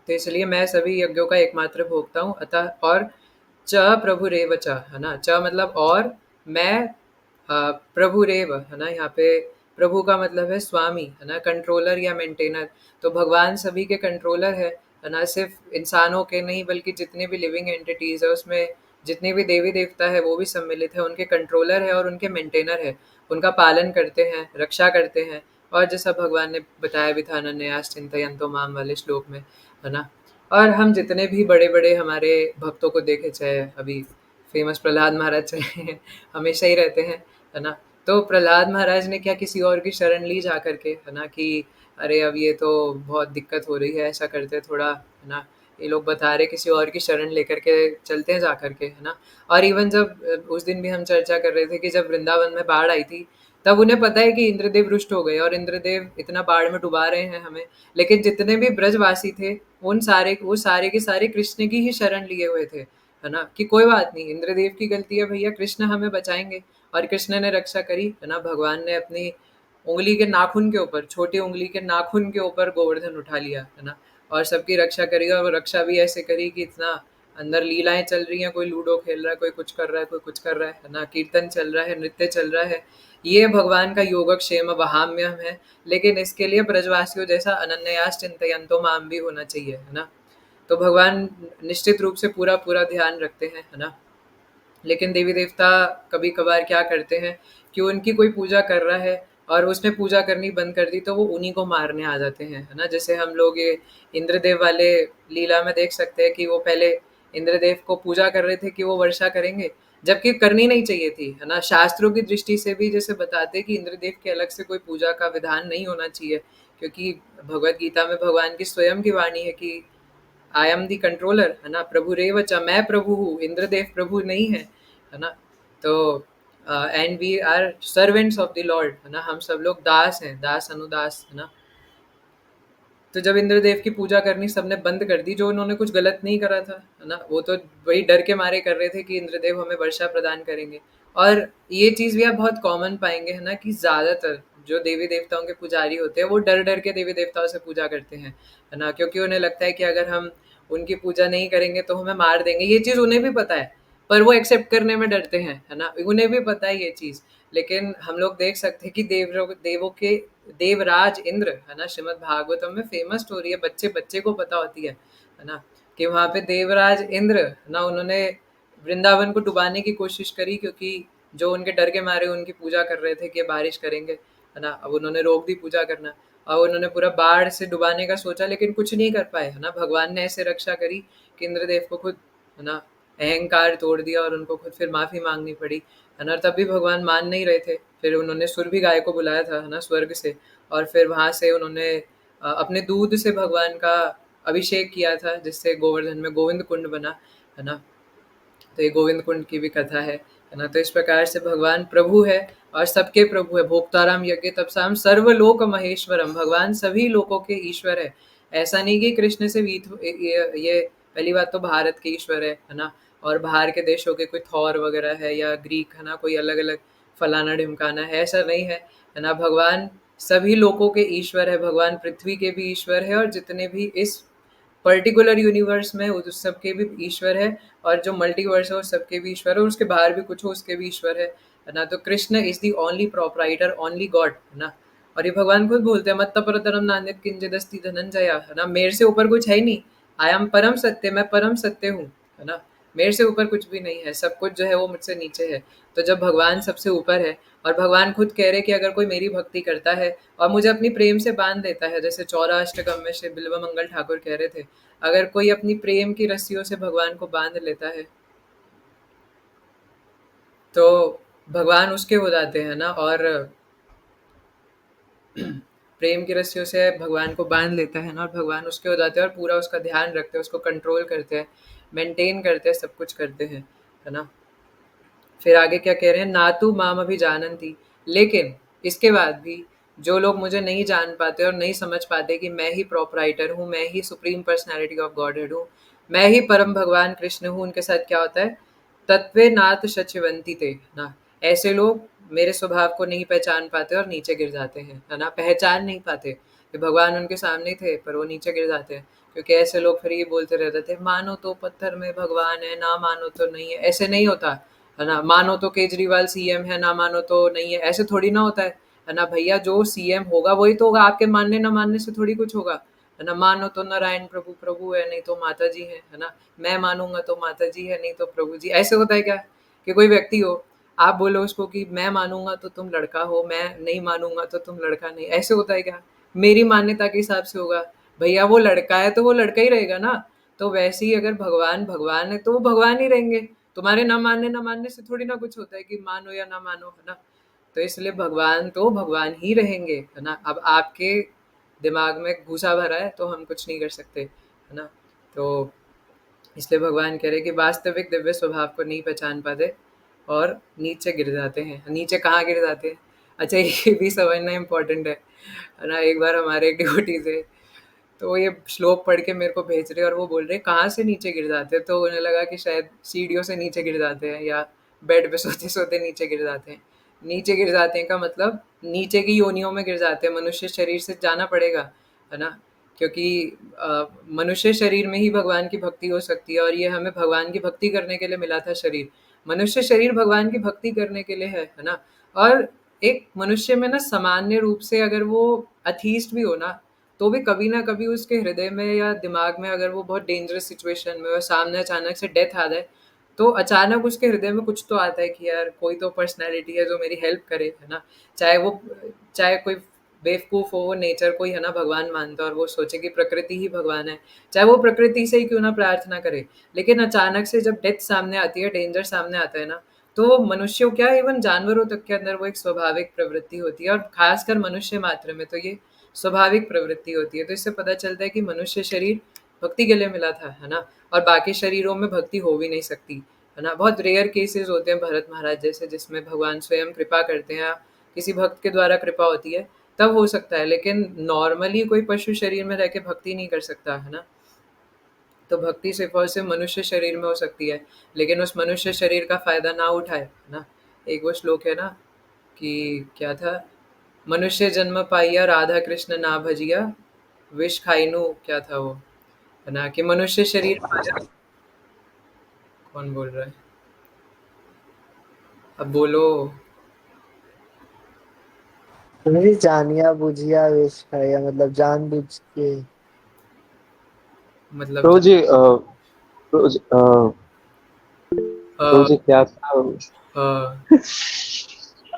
तो इसलिए मैं सभी यज्ञों का एकमात्र भोगता हूँ। अतः और च प्रभुरेव च, है ना, च मतलब और, मैं प्रभुरेव, है ना, यहाँ पे प्रभु का मतलब है स्वामी, है ना, कंट्रोलर या मेंटेनर। तो भगवान सभी के कंट्रोलर है ना, सिर्फ इंसानों के नहीं बल्कि जितने भी लिविंग एंटिटीज है उसमें जितने भी देवी देवता है वो भी सम्मिलित है, उनके कंट्रोलर है और उनके मेंटेनर है, उनका पालन करते हैं, रक्षा करते हैं। और जैसा भगवान ने बताया भी था अनन्यास चिंतयन्तो माम वाले श्लोक में, है ना। और हम जितने भी बड़े बड़े हमारे भक्तों को देखे, चाहे अभी फेमस प्रहलाद महाराज चाहे हमेशा ही रहते हैं, है ना। तो प्रहलाद महाराज ने क्या किसी और की शरण ली जा करके, है ना, कि अरे अब ये तो बहुत दिक्कत हो रही है, ऐसा करते थोड़ा, है ना, ये लोग बता रहे किसी और की शरण लेकर के चलते हैं जा करके, है ना। और इवन जब उस दिन भी हम चर्चा कर रहे थे कि जब वृंदावन में बाढ़ आई थी, तब उन्हें पता है कि इंद्रदेव रुष्ट हो गए और इंद्रदेव इतना बाढ़ में डुबा रहे हैं हमें, लेकिन जितने भी ब्रजवासी थे वो सारे के सारे कृष्ण की ही शरण लिए हुए थे, है ना, कि कोई बात नहीं, इंद्रदेव की गलती है भैया, कृष्ण हमें बचाएंगे। और कृष्ण ने रक्षा करी, है ना। भगवान ने अपनी उंगली के नाखून के ऊपर, छोटी उंगली के नाखून के ऊपर गोवर्धन उठा लिया, है ना, और सबकी रक्षा करी। और वो रक्षा भी ऐसे करी कि इतना अंदर लीलाएं चल रही हैं, कोई लूडो खेल रहा है, कोई कुछ कर रहा है, कोई कुछ कर रहा है ना, कीर्तन चल रहा है, नृत्य चल रहा है। ये भगवान का योगक्षेम वहाम्यम है। लेकिन इसके लिए ब्रजवासियों जैसा अनन्यास चिंतयन्तो माम भी होना चाहिए, है ना। तो भगवान निश्चित रूप से पूरा पूरा ध्यान रखते हैं, है ना। लेकिन देवी देवता कभी कभार क्या करते हैं कि उनकी कोई पूजा कर रहा है और उसने पूजा करनी बंद कर दी, तो वो उन्हीं को मारने आ जाते हैं, है ना। जैसे हम लोग ये इंद्रदेव वाले लीला में देख सकते हैं कि वो पहले इंद्रदेव को पूजा कर रहे थे कि वो वर्षा करेंगे, जबकि करनी नहीं चाहिए थी, है ना। शास्त्रों की दृष्टि से भी जैसे बताते हैं कि इंद्रदेव के अलग से कोई पूजा का विधान नहीं होना चाहिए, क्योंकि भगवत गीता में भगवान की स्वयं की वाणी है कि आई एम दी कंट्रोलर, है ना, प्रभु रेवच, मैं प्रभु हूँ, इंद्रदेव प्रभु नहीं है ना। तो and we are servants of the lord, है ना, हम सब लोग दास हैं, दास अनुदास, है ना। तो जब इंद्रदेव की पूजा करनी सबने बंद कर दी, जो उन्होंने कुछ गलत नहीं करा था, है ना, वो तो वही डर के मारे कर रहे थे कि इंद्रदेव हमें वर्षा प्रदान करेंगे। और ये चीज भी आप बहुत कॉमन पाएंगे, है ना, कि ज्यादातर जो देवी देवताओं के पुजारी होते हैं वो डर डर के देवी देवताओं से पूजा करते हैं, है ना, क्योंकि उन्हें लगता है कि अगर हम उनकी पूजा नहीं करेंगे तो हमें मार देंगे। ये चीज उन्हें भी पता है, पर वो एक्सेप्ट करने में डरते हैं, है ना, उन्हें भी पता है ये चीज। लेकिन हम लोग देख सकते हैं कि देवों के देवराज इंद्र, है ना, श्रीमद् भागवतम में फेमस स्टोरी है, बच्चे बच्चे को पता होती है ना, कि वहां पे देवराज इंद्र, है ना, उन्होंने वृंदावन को डुबाने की कोशिश करी, क्योंकि जो उनके डर के मारे उनकी पूजा कर रहे थे कि बारिश करेंगे, है ना। अब उन्होंने रोक दी पूजा करना, और उन्होंने पूरा बाढ़ से डुबाने का सोचा, लेकिन कुछ नहीं कर पाए, है ना। भगवान ने ऐसे रक्षा करी कि इंद्रदेव को खुद, है ना, अहंकार तोड़ दिया और उनको खुद फिर माफी मांगनी पड़ी, है ना। तब भी भगवान मान नहीं रहे थे, फिर उन्होंने सुरभि गाय को बुलाया था, है ना, स्वर्ग से। और फिर वहां से उन्होंने अपने दूध से भगवान का अभिषेक किया था, जिससे गोवर्धन में गोविंद कुंड बना, है ना। तो ये गोविंद कुंड की भी कथा है ना। तो इस प्रकार से भगवान प्रभु है और सबके प्रभु है। भोक्ताराम यज्ञ तपसाम सर्वलोक महेश्वरम, भगवान सभी लोगों के ईश्वर है। ऐसा नहीं कि कृष्ण से ये पहली बात तो भारत के ईश्वर है ना, और बाहर के देशों के कोई थॉर वगैरह है या ग्रीक, है ना, कोई अलग अलग फलाना ढिमकाना है, ऐसा नहीं है ना। भगवान सभी लोगों के ईश्वर है, भगवान पृथ्वी के भी ईश्वर है और जितने भी इस पर्टिकुलर यूनिवर्स में उस सबके भी ईश्वर है, और जो मल्टीवर्स है उस सबके भी ईश्वर है, और उसके बाहर भी कुछ हो उसके भी ईश्वर है ना। तो Krishna is the only proprietor, only God, है ना। और ये भगवान खुद बोलते हैं, मत्त परतरम नान्यत किंचिदस्ति धनंजया, है ना, मेरे से ऊपर कुछ है ही नहीं। आई एम परम सत्य, मैं परम सत्य हूँ, है ना, मेरे से ऊपर कुछ भी नहीं है, सब कुछ जो है वो मुझसे नीचे है। तो जब भगवान सबसे ऊपर है और भगवान खुद कह रहे कि अगर कोई मेरी भक्ति करता है और मुझे अपनी प्रेम से बांध देता है, जैसे चौरा अष्टकम में श्री बिल्व मंगल ठाकुर कह रहे थे, अगर कोई अपनी प्रेम की रस्सियों से भगवान को बांध लेता है तो भगवान उसके हो जाते हैं ना। और प्रेम की रस्सियों से भगवान को बांध लेता है ना, और भगवान उसके हो जाते हैं और पूरा उसका ध्यान रखते हैं, उसको कंट्रोल करते हैं, मेंटेन करते हैं, सब कुछ करते हैं, है ना। फिर आगे क्या कह रहे हैं, ना तू माम अभी जानती, लेकिन इसके बाद भी जो लोग मुझे नहीं जान पाते और नहीं समझ पाते कि मैं ही प्रोपराइटर हूँ, मैं ही सुप्रीम पर्सनैलिटी ऑफ गॉडहेड हूँ, मैं ही परम भगवान कृष्ण हूँ, उनके साथ क्या होता है, तत्वे नाथ शचिवंती ते ना, ऐसे लोग मेरे स्वभाव को नहीं पहचान पाते और नीचे गिर जाते हैं, है ना, पहचान नहीं पाते। कि भगवान उनके सामने ही थे पर वो नीचे गिर जाते हैं, क्योंकि ऐसे लोग फिर ये बोलते रहते थे, मानो तो पत्थर में भगवान है, ना मानो तो नहीं है। ऐसे नहीं होता, है ना? मानो तो केजरीवाल सीएम है, ना मानो तो नहीं है, ऐसे थोड़ी ना होता है ना भैया? जो सीएम होगा वही तो होगा, आपके मानने ना मानने से थोड़ी कुछ होगा, है ना? मानो तो नारायण प्रभु प्रभु है, नहीं तो माता जी है ना? मैं मानूंगा तो माता जी है, नहीं तो प्रभु जी। ऐसे होता है क्या कि कोई व्यक्ति हो, आप बोलो उसको कि मैं मानूंगा तो तुम लड़का हो, मैं नहीं मानूंगा तो तुम लड़का नहीं? ऐसे होता है क्या? मेरी मान्यता के हिसाब से होगा। भैया वो लड़का है तो वो लड़का ही रहेगा ना। तो वैसे ही अगर भगवान भगवान है तो वो भगवान ही रहेंगे। तुम्हारे ना मानने से थोड़ी ना कुछ होता है कि मानो या ना मानो, है ना? तो इसलिए भगवान तो भगवान ही रहेंगे, है ना? अब आपके दिमाग में घुसा भरा है तो हम कुछ नहीं कर सकते, है ना? तो इसलिए भगवान कह रहे कि वास्तविक दिव्य स्वभाव को नहीं पहचान पाते और नीचे गिर जाते हैं। नीचे कहाँ गिर जाते हैं? अच्छा, ये भी समझना इम्पोर्टेंट है ना? एक बार हमारे एक डिवोटी थे, तो वो ये श्लोक पढ़ के मेरे को भेज रहे और वो बोल रहे कहाँ से नीचे गिर जाते हैं? तो उन्हें लगा कि शायद सीढ़ियों से नीचे गिर जाते हैं या बेड पे सोते सोते नीचे गिर जाते हैं। नीचे गिर जाते हैं का मतलब नीचे की योनियों में गिर जाते हैं, मनुष्य शरीर से जाना पड़ेगा, है ना? क्योंकि मनुष्य शरीर में ही भगवान की भक्ति हो सकती है और ये हमें भगवान की भक्ति करने के लिए मिला था शरीर। मनुष्य शरीर भगवान की भक्ति करने के लिए है ना? और एक मनुष्य में ना सामान्य रूप से अगर वो अथीस्ट भी हो ना, तो भी कभी ना कभी उसके हृदय में या दिमाग में अगर वो बहुत डेंजरस सिचुएशन में और सामने अचानक से डेथ आ जाए, तो अचानक उसके हृदय में कुछ तो आता है कि यार कोई तो पर्सनैलिटी है जो मेरी हेल्प करे, है ना? चाहे वो चाहे कोई बेवकूफ़ हो, वो नेचर को ही है ना भगवान मानता है और वो सोचे कि प्रकृति ही भगवान है, चाहे वो प्रकृति से ही क्यों ना प्रार्थना करे। लेकिन अचानक से जब डेथ सामने आती है, डेंजर सामने आता है ना, तो मनुष्यों क्या इवन जानवरों तक के अंदर वो एक स्वाभाविक प्रवृत्ति होती है और खासकर मनुष्य मात्र में तो ये स्वाभाविक प्रवृत्ति होती है। तो इससे पता चलता है कि मनुष्य शरीर भक्ति के लिए मिला था, है ना? और बाकी शरीरों में भक्ति हो भी नहीं सकती, है ना? बहुत रेयर केसेस होते हैं भरत महाराज जैसे, जिसमें भगवान स्वयं कृपा करते हैं या किसी भक्त के द्वारा कृपा होती है, तब हो सकता है। लेकिन नॉर्मली कोई पशु शरीर में रह के भक्ति नहीं कर सकता, है ना? तो भक्ति सिर्फ और सिर्फ मनुष्य शरीर में हो सकती है, लेकिन उस मनुष्य शरीर का फ़ायदा ना उठाए, है ना? एक वो श्लोक है ना कि क्या था? मनुष्य जन्म पाइया राधा कृष्ण ना भजिया, विष खाइनु क्या था वो? है ना? कि मनुष्य शरीर में आ जाए। कौन बोल रहा है? अब बोलो। नहीं, जानिया बुझिया वेश खाया मतलब जानबूझ के। मतलब प्रभु जी प्रभु जी प्रभु अ, जी क्या था? अ,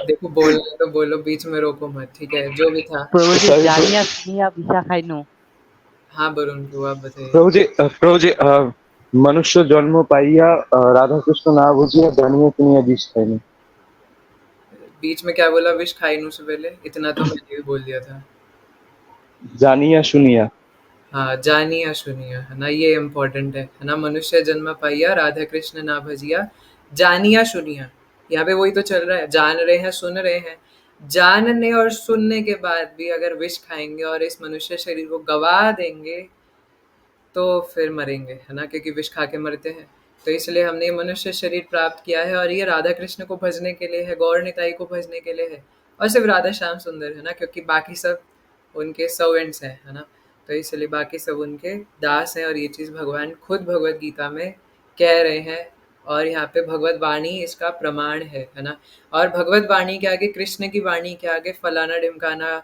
देखो बोलना है तो बोलो, बीच में रोको मत, ठीक है? जो भी था। प्रभुजी सॉरी जानिया सुनिया विशा खाइनु। हाँ, वरुण को आप बताइए। प्रभु जी मनुष्य जन्म पाइया राधा कृष्ण ना बुझिया जानिए सुनिए बीस खाई। बीच में क्या बोला? विष खाइनु से पहले इतना तो मैंने भी बोल दिया था। जानिया सुनिया। हाँ, जानिया सुनिया, है ना? ये इम्पोर्टेंट है ना? मनुष्य जन्म पाइया राधा कृष्ण ना भजिया, जानिया सुनिया। यहाँ पे वही तो चल रहा है, जान रहे हैं, सुन रहे हैं। जानने और सुनने के बाद भी अगर विष खाएंगे और इस मनुष्य शरीर को गवा देंगे, तो फिर मरेंगे, है ना? क्योंकि विष खा के मरते हैं। तो इसलिए हमने ये मनुष्य शरीर प्राप्त किया है और ये राधा कृष्ण को भजने के लिए है, गौर निताई को भजने के लिए है। और सिर्फ राधा श्याम सुंदर, है ना? क्योंकि बाकी सब उनके सर्वेंट्स हैं, है ना? तो इसलिए बाकी सब उनके दास हैं और ये चीज़ भगवान खुद भगवत गीता में कह रहे हैं। और यहाँ पे भगवत वाणी इसका प्रमाण है ना? और भगवत वाणी के आगे, कृष्ण की वाणी के आगे फलाना ढिमकाना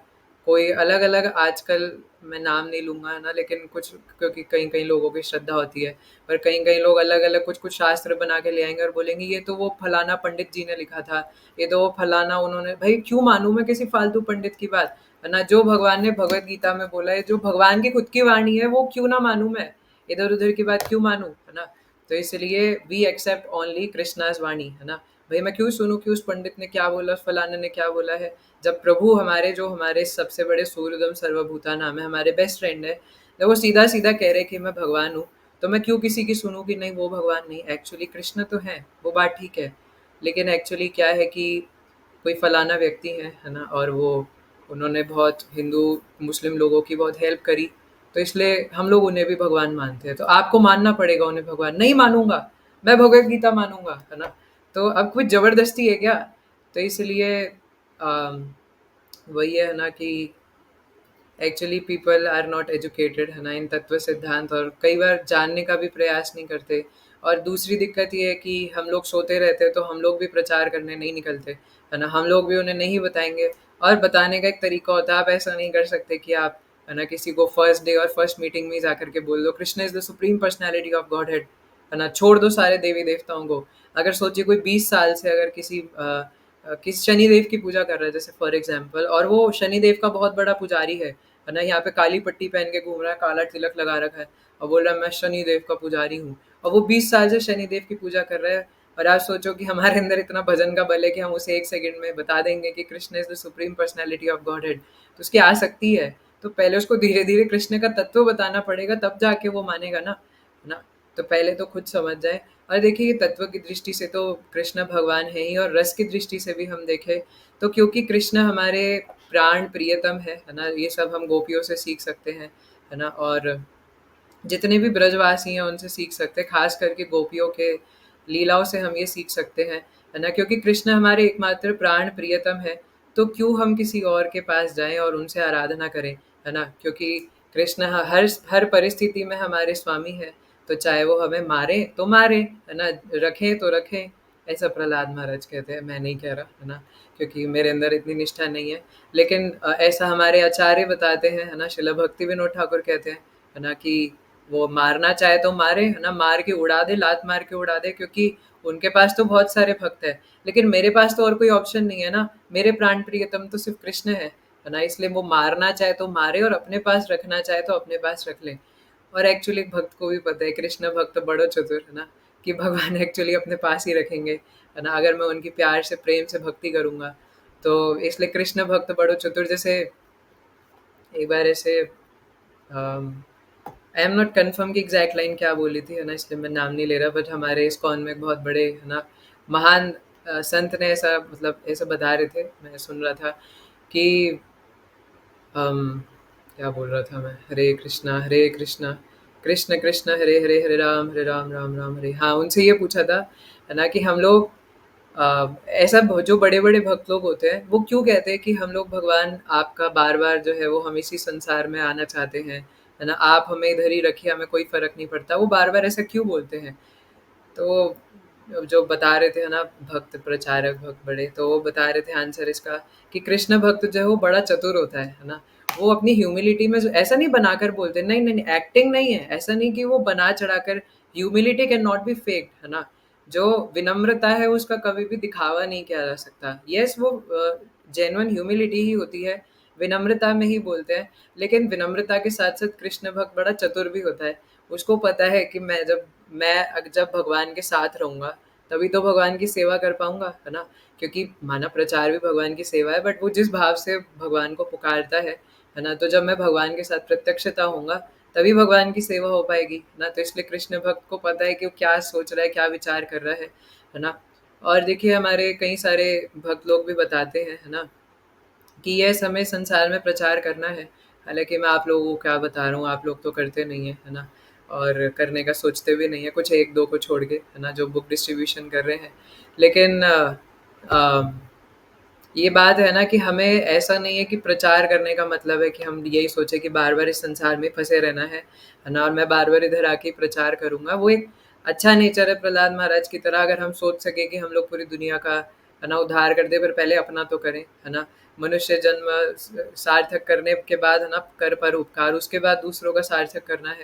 कोई अलग अलग आजकल मैं नाम नहीं लूँगा, है ना? लेकिन कुछ, क्योंकि कई-कई लोगों की श्रद्धा होती है, पर कई-कई लोग अलग-अलग कुछ-कुछ शास्त्र बना के ले आएँगे और बोलेंगे ये तो वो फलाना पंडित जी ने लिखा था, ये तो वो फलाना उन्होंने। भई क्यों मानूँ मैं किसी फालतू पंडित की बात, है ना? जो भगवान ने भगवत गीता में बोला है, जो भगवान की खुद की वाणी है, वो क्यों ना मानूँ मैं? इधर-उधर की बात क्यों मानूँ, है ना? तो इसलिए वी एक्सेप्ट ओनली कृष्णाज़ वाणी, है ना? भई मैं क्यों सुनूँ कि उस पंडित ने क्या बोला, उस फलाने ने क्या बोला है? जब प्रभु हमारे, जो हमारे सबसे बड़े सूर्यदम सर्वभूतानाम है, हमारे बेस्ट फ्रेंड है, जब वो सीधा सीधा कह रहे कि मैं भगवान हूँ, तो मैं क्यों किसी की सुनूं कि नहीं वो भगवान नहीं, एक्चुअली कृष्ण तो है, वो बात ठीक है। लेकिन एक्चुअली क्या है कि कोई फलाना व्यक्ति है ना? और वो उन्होंने बहुत हिंदू मुस्लिम लोगों की बहुत हेल्प करी, तो इसलिए हम लोग उन्हें भी भगवान मानते हैं। तो आपको मानना पड़ेगा उन्हें भगवान। नहीं मानूंगा, मैं भगवत गीता मानूंगा, है ना? तो अब कुछ जबरदस्ती है क्या? तो इसलिए वही है ना कि actually people are not educated, है ना, इन तत्व सिद्धांत, और कई बार जानने का भी प्रयास नहीं करते। और दूसरी दिक्कत ये है कि हम लोग सोते रहते हैं तो हम लोग भी प्रचार करने नहीं निकलते, है ना, हम लोग भी उन्हें नहीं बताएंगे। और बताने का एक तरीका होता है, आप ऐसा नहीं कर सकते कि आप, है ना, किसी को फर्स्ट डे और फर्स्ट मीटिंग में जाकर के बोल दो Krishna is the supreme personality of God head, है ना, छोड़ दो सारे देवी देवताओं को। अगर सोचिए कोई 20 साल से अगर किसी शनिदेव की पूजा कर रहा है जैसे फॉर एग्जाम्पल, और वो शनिदेव का बहुत बड़ा पुजारी है ना, यहाँ पे काली पट्टी पहन के घूम रहा है, काला तिलक लगा रखा है और बोल रहा है मैं शनिदेव का पुजारी हूँ, और वो 20 साल से शनिदेव की पूजा कर रहा है। और आप सोचो कि हमारे अंदर इतना भजन का बल है कि हम उसे 1 सेकंड में बता देंगे कि Krishna is the supreme personality of God head, तो उसकी आसक्ति है। तो पहले उसको धीरे धीरे कृष्ण का तत्व बताना पड़ेगा, तब जाके वो मानेगा ना, है ना। तो पहले तो खुद समझ जाए। और देखिए ये तत्व की दृष्टि से तो कृष्ण भगवान है ही, और रस की दृष्टि से भी हम देखें तो क्योंकि कृष्ण हमारे प्राण प्रियतम है ना, ये सब हम गोपियों से सीख सकते हैं, है ना, और जितने भी ब्रजवासी हैं उनसे सीख सकते हैं, खास करके गोपियों के लीलाओं से हम ये सीख सकते हैं, है ना, क्योंकि कृष्ण हमारे एकमात्र प्राण प्रियतम है। तो क्यों हम किसी और के पास जाएं और उनसे आराधना करें, है ना, क्योंकि कृष्ण हर हर परिस्थिति में हमारे स्वामी है। तो चाहे वो हमें मारे तो मारे, है ना, रखें तो रखें, ऐसा प्रहलाद महाराज कहते हैं, मैं नहीं कह रहा, है ना, क्योंकि मेरे अंदर इतनी निष्ठा नहीं है। लेकिन ऐसा हमारे आचार्य बताते हैं, है ना, श्रील भक्ति विनोद ठाकुर कहते हैं, है ना, कि वो मारना चाहे तो मारे, है ना, मार के उड़ा दे, लात मार के उड़ा दे, क्योंकि उनके पास तो बहुत सारे भक्त है, लेकिन मेरे पास तो और कोई ऑप्शन नहीं है ना, मेरे प्राण प्रियतम तो सिर्फ कृष्ण है ना, इसलिए वो मारना चाहे तो मारे और अपने पास रखना चाहे तो अपने पास रख ले। और एक्चुअली भक्त को भी पता है, कृष्ण भक्त बड़ो चतुर, है ना, कि भगवान एक्चुअली अपने पास ही रखेंगे, है ना, अगर मैं उनकी प्यार से प्रेम से भक्ति करूँगा। तो इसलिए कृष्ण भक्त बड़ो चतुर। जैसे एक बार ऐसे आई एम नॉट कन्फर्म कि एग्जैक्ट लाइन क्या बोली थी, है ना, इसलिए मैं नाम नहीं ले रहा, बट हमारे इस कॉन में एक बहुत बड़े, है ना, महान संत ने ऐसा, मतलब ऐसा बता रहे थे, मैं सुन रहा था कि क्या बोल रहा था मैं, हरे कृष्णा कृष्ण कृष्ण हरे हरे राम राम राम हरे, हाँ, उनसे ये पूछा था, है ना, कि हम लोग ऐसा जो बड़े बड़े भक्त लोग होते हैं वो क्यों कहते हैं कि हम लोग भगवान आपका बार बार जो है वो हम इसी संसार में आना चाहते हैं, है ना, आप हमें इधर ही रखिए, हमें कोई फर्क नहीं पड़ता, वो बार बार ऐसा क्यों बोलते हैं। तो जो बता रहे थे, है ना, भक्त प्रचारक भक्त बड़े, तो वो बता रहे थे आंसर इसका कि कृष्ण भक्त जो है वो बड़ा चतुर होता है ना, वो अपनी ह्यूमिलिटी में ऐसा नहीं बनाकर बोलते, नहीं नहीं नहीं, एक्टिंग नहीं है, ऐसा नहीं कि वो बना चढ़ाकर, humility can not be faked, है ना, जो विनम्रता है उसका कभी भी दिखावा नहीं किया जा सकता। यस, वो जेन्युइन ह्यूमिलिटी ही होती है, विनम्रता में ही बोलते हैं, लेकिन विनम्रता के साथ साथ कृष्ण भक्त बड़ा चतुर भी होता है। उसको पता है कि जब भगवान के साथ रहूँगा तभी तो भगवान की सेवा कर पाऊँगा, है ना, क्योंकि माना प्रचार भी भगवान की सेवा है, बट वो जिस भाव से भगवान को पुकारता है ना, तो जब मैं भगवान के साथ प्रत्यक्षता होऊँगा तभी भगवान की सेवा हो पाएगी ना। तो इसलिए कृष्ण भक्त को पता है कि वो क्या सोच रहा है, क्या विचार कर रहा है ना। और देखिए हमारे कई सारे भक्त लोग भी बताते हैं, है ना, कि ये समय संसार में प्रचार करना है। हालाँकि मैं आप लोगों को क्या बता रहा हूँ, आप लोग तो करते नहीं हैं, है ना? और करने का सोचते भी नहीं है, कुछ 1-2 को छोड़ के, है ना? जो बुक डिस्ट्रीब्यूशन कर रहे हैं। लेकिन अ, ये बात है ना कि हमें ऐसा नहीं है कि प्रचार करने का मतलब है कि हम यही सोचे कि बार-बार इस संसार में फँसे रहना है ना? और मैं बार-बार इधर आके ही प्रचार करूँगा। वो एक अच्छा नेचर है प्रहलाद महाराज की तरह, अगर हम सोच सकें कि हम लोग पूरी दुनिया का, है ना, उद्धार कर दें, पर पहले अपना तो करें, है ना? मनुष्य जन्म सार्थक करने के बाद, है ना, कर पर उपकार, उसके बाद दूसरों का सार्थक करना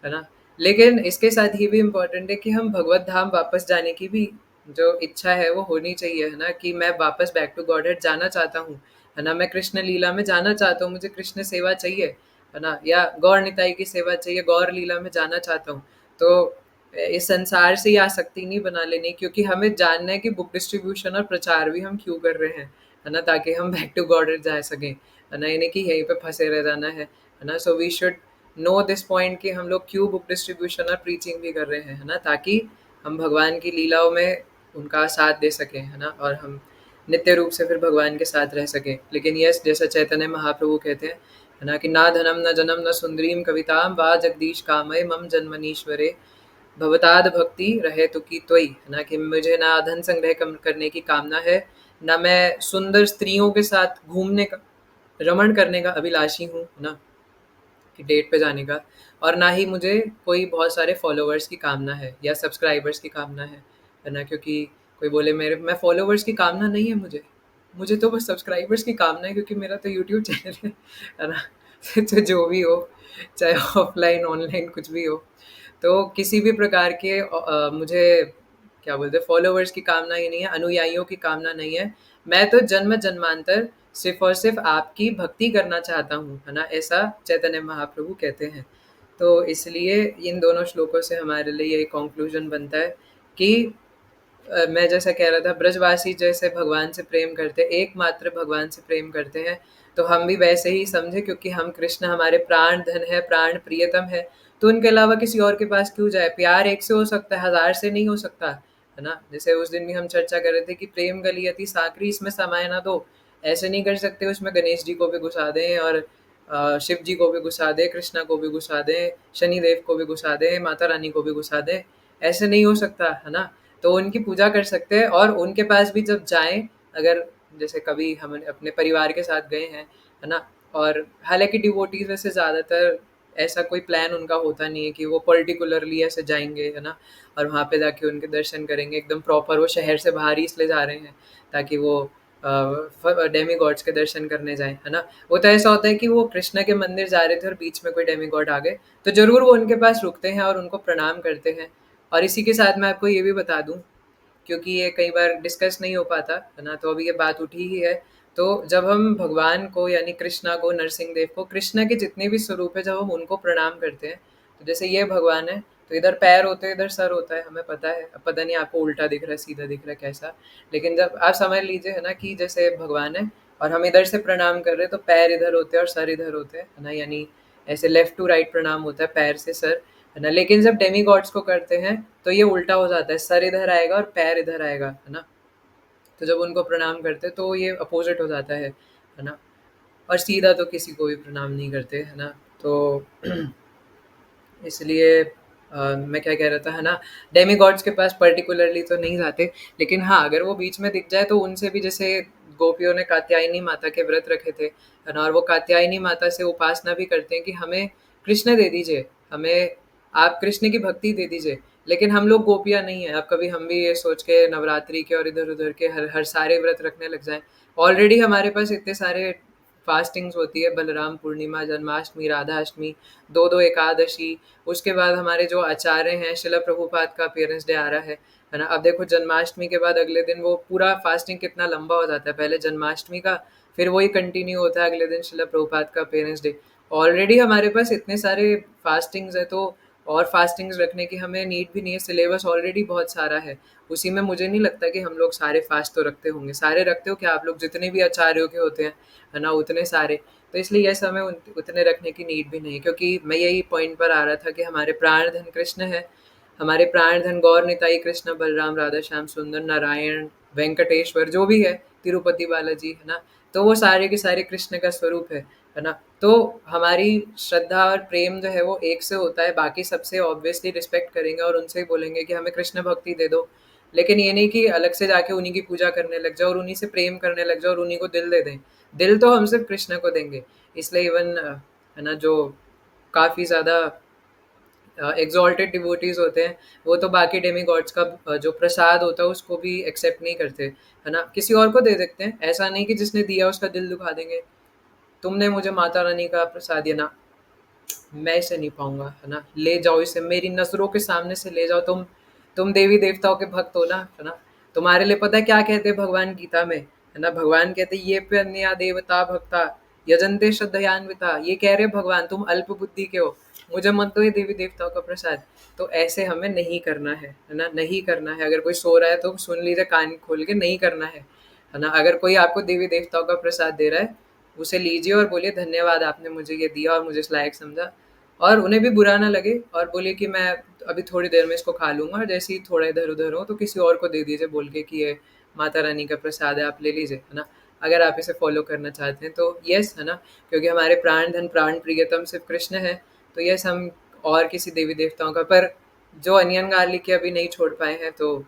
है ना? लेकिन इसके साथ ये भी इम्पोर्टेंट है कि हम भगवत धाम वापस जाने की भी जो इच्छा है वो होनी चाहिए, है ना, कि मैं वापस बैक टू गॉडहेड जाना चाहता हूँ, है ना, मैं कृष्ण लीला में जाना चाहता हूँ, मुझे कृष्ण सेवा चाहिए, है ना, या गौर निताई की सेवा चाहिए, गौर लीला में जाना चाहता हूँ। तो इस संसार से ये आसक्ति नहीं बना लेनी, क्योंकि हमें जानना है कि बुक डिस्ट्रीब्यूशन और प्रचार भी हम क्यों कर रहे हैं, है ना, ताकि हम बैक टू गॉडहेड जा सकें, है ना, यानी कि यहीं पे फंसे रह जाना है ना। So we should know this point कि हम लोग क्यों बुक डिस्ट्रीब्यूशन और प्रीचिंग भी कर रहे हैं, है ना, ताकि हम भगवान की लीलाओं में उनका साथ दे सकें, है ना, और हम नित्य रूप से फिर भगवान के साथ रह सकें। लेकिन यस, जैसा चैतन्य महाप्रभु कहते हैं, है ना, कि ना धनम न जनम न सुंदरीम कविताम वा जगदीश कामय मम जन्मनीश्वरे भवताद भक्ति रहे तो की त्वयि, है ना, कि मुझे ना धन संग्रह करने की कामना है, ना मैं सुंदर स्त्रियों के साथ घूमने का रमण करने का अभिलाषी हूँ, है ना, कि डेट पे जाने का, और ना ही मुझे कोई बहुत सारे फॉलोवर्स की कामना है या सब्सक्राइबर्स की कामना है ना? क्योंकि कोई बोले मेरे मैं फॉलोवर्स की कामना नहीं है मुझे, मुझे तो बस सब्सक्राइबर्स की कामना है, क्योंकि मेरा तो यूट्यूब चैनल है ना? तो जो भी हो, चाहे ऑफलाइन, ऑनलाइन कुछ भी हो, तो किसी भी प्रकार के मुझे क्या बोलते हैं फॉलोवर्स की कामना ही नहीं है, अनुयायियों की कामना नहीं है। मैं तो जन्म जन्मांतर सिर्फ और सिर्फ आपकी भक्ति करना चाहता हूँ, है ना? ऐसा चैतन्य महाप्रभु कहते हैं। तो इसलिए इन दोनों श्लोकों से हमारे लिए यही कंक्लूजन बनता है कि मैं जैसा कह रहा था, ब्रजवासी जैसे भगवान से प्रेम करते, एकमात्र भगवान से प्रेम करते हैं, तो हम भी वैसे ही समझे, क्योंकि हम कृष्ण हमारे प्राण धन है, प्राण प्रियतम है, तो उनके अलावा किसी और के पास क्यों जाए? प्यार एक से हो सकता है, हजार से नहीं हो सकता, है ना? जैसे उस दिन भी हम चर्चा कर रहे थे कि प्रेम गलियति साकरी, इसमें समाये ना दो, ऐसे नहीं कर सकते उसमें गणेश जी को भी घुसा दें, और शिव जी को भी घुसा दें, कृष्णा को भी घुसा दें, शनिदेव को भी घुसा दें, माता रानी को भी घुसा दें, ऐसे नहीं हो सकता, है ना? तो उनकी पूजा कर सकते हैं, और उनके पास भी जब जाएं, अगर जैसे कभी हम अपने परिवार के साथ गए हैं, है ना, और हालांकि डिवोटीज वैसे ज़्यादातर ऐसा कोई प्लान उनका होता नहीं है कि वो पर्टिकुलरली ऐसे जाएंगे, है ना, और वहाँ पे जाके उनके दर्शन करेंगे एकदम प्रॉपर, वो शहर से बाहर ही इसलिए जा रहे हैं ताकि वो डेमी गॉड्स के दर्शन करने जाएं, है ना। वो तो ऐसा होता है कि वो कृष्ण के मंदिर जा रहे थे और बीच में कोई डेमी गॉड आ गए, तो ज़रूर वो उनके पास रुकते हैं और उनको प्रणाम करते हैं। और इसी के साथ मैं आपको ये भी बता दूं, क्योंकि ये कई बार डिस्कस नहीं हो पाता, है ना, तो अभी ये बात उठी ही है। तो जब हम भगवान को यानी कृष्णा को, नरसिंह देव को, कृष्ण के जितने भी स्वरूप है, जब हम उनको प्रणाम करते हैं, तो जैसे ये भगवान है, तो इधर पैर होते हैं, इधर सर होता है, हमें पता है। अब पता नहीं आपको उल्टा दिख रहा है, सीधा दिख रहा है, कैसा, लेकिन जब आप समझ लीजिए, है ना, कि जैसे भगवान है और हम इधर से प्रणाम कर रहे हैं, तो पैर इधर होते हैं और सर इधर होते हैं, है ना, यानी ऐसे लेफ्ट टू राइट प्रणाम होता है, पैर से सर, है ना। लेकिन जब डेमी गॉड्स को करते हैं तो ये उल्टा हो जाता है, सर इधर आएगा और पैर इधर आएगा, है ना। तो जब उनको प्रणाम करते हैं तो ये अपोजिट हो जाता है ना। और सीधा तो किसी को भी प्रणाम नहीं करते, है ना। तो इसलिए मैं क्या कह रहा था, है ना, डेमी गॉड्स के पास पर्टिकुलरली तो नहीं जाते, लेकिन हाँ, अगर वो बीच में दिख जाए तो उनसे भी, जैसे गोपियों ने कात्यायनी माता के व्रत रखे थे, है ना, और वो कात्यायनी माता से उपासना भी करते हैं कि हमें कृष्ण दे दीजिए, हमें आप कृष्ण की भक्ति दे दीजिए। लेकिन हम लोग गोपियाँ नहीं हैं। अब कभी हम भी ये सोच के नवरात्रि के और इधर उधर के हर हर सारे व्रत रखने लग जाएं, ऑलरेडी हमारे पास इतने सारे फास्टिंग्स होती है, बलराम पूर्णिमा, जन्माष्टमी, राधाष्टमी, दो दो एकादशी, उसके बाद हमारे जो आचार्य हैं, शिला प्रभुपाद का अपीयरेंस डे आ रहा है ना। अब देखो, जन्माष्टमी के बाद अगले दिन वो पूरा फास्टिंग कितना लंबा हो जाता है, पहले जन्माष्टमी का, फिर वही कंटिन्यू होता है अगले दिन शिला प्रभुपाद का अपीयरेंस डे। ऑलरेडी हमारे पास इतने सारे फास्टिंग्स है, तो और फास्टिंग्स रखने की हमें नीड भी नहीं है, सिलेबस ऑलरेडी बहुत सारा है। उसी में मुझे नहीं लगता कि हम लोग सारे फास्ट तो रखते होंगे। सारे रखते हो क्या आप लोग? जितने भी आचार्यों के होते हैं, है ना, उतने सारे। तो इसलिए यस, हमें उतने रखने की नीड भी नहीं, क्योंकि मैं यही पॉइंट पर आ रहा था कि हमारे प्राण धन कृष्ण है, हमारे प्राण धन गौर निताई कृष्ण, बलराम, राधा श्याम सुंदर, नारायण, वेंकटेश्वर, जो भी है, तिरुपति बालाजी, है ना, तो वो सारे के सारे कृष्ण का स्वरूप है ना। तो हमारी श्रद्धा और प्रेम जो है वो एक से होता है, बाकी सबसे ऑब्वियसली रिस्पेक्ट करेंगे और उनसे ही बोलेंगे कि हमें कृष्ण भक्ति दे दो। लेकिन ये नहीं कि अलग से जाके उन्हीं की पूजा करने लग जाओ और उन्हीं से प्रेम करने लग जाओ और उन्हीं को दिल दे दें। दिल तो हम सिर्फ कृष्ण को देंगे। इसलिए इवन, है ना, जो काफ़ी ज़्यादा एग्जॉल्टेड डिवोटीज होते हैं, वो तो बाकी डेमी गॉड्स का जो प्रसाद होता है उसको भी एक्सेप्ट नहीं करते, है ना, किसी और को दे देते हैं। ऐसा नहीं कि जिसने दिया उसका दिल दुखा देंगे। तुमने मुझे माता रानी का प्रसाद दिया ना, मैं इसे नहीं पाऊंगा, है ना, ले जाओ इसे, मेरी नजरों के सामने से ले जाओ। तुम देवी देवताओं के भक्त हो ना, है ना। तुम्हारे लिए पता है क्या कहते हैं भगवान गीता में, है ना, भगवान कहते हैं ये पे अन्य देवता भक्ता यजंते श्रद्धयान्विता। ये कह रहे भगवान, तुम अल्प बुद्धि के हो, मुझे मत दो ये देवी देवताओं का प्रसाद। तो ऐसे हमें नहीं करना है ना, नहीं करना है। अगर कोई सो रहा है तो सुन लीजिए कान खोल के, नहीं करना है ना। अगर कोई आपको देवी देवताओं का प्रसाद दे रहा है, उसे लीजिए और बोलिए धन्यवाद, आपने मुझे ये दिया और मुझे इस लायक समझा। और उन्हें भी बुरा ना लगे और बोलिए कि मैं अभी थोड़ी देर में इसको खा लूँगा, और जैसे ही थोड़ा इधर उधर हो तो किसी और को दे दीजिए बोल के कि ये माता रानी का प्रसाद है, आप ले लीजिए, है ना। अगर आप इसे फॉलो करना चाहते हैं तो यस, है ना, क्योंकि हमारे प्राण धन प्राण प्रियतम सिर्फ कृष्ण है। तो यस, हम और किसी देवी देवताओं का, पर जो अनियन गार्लिक के अभी नहीं छोड़ पाए हैं, तो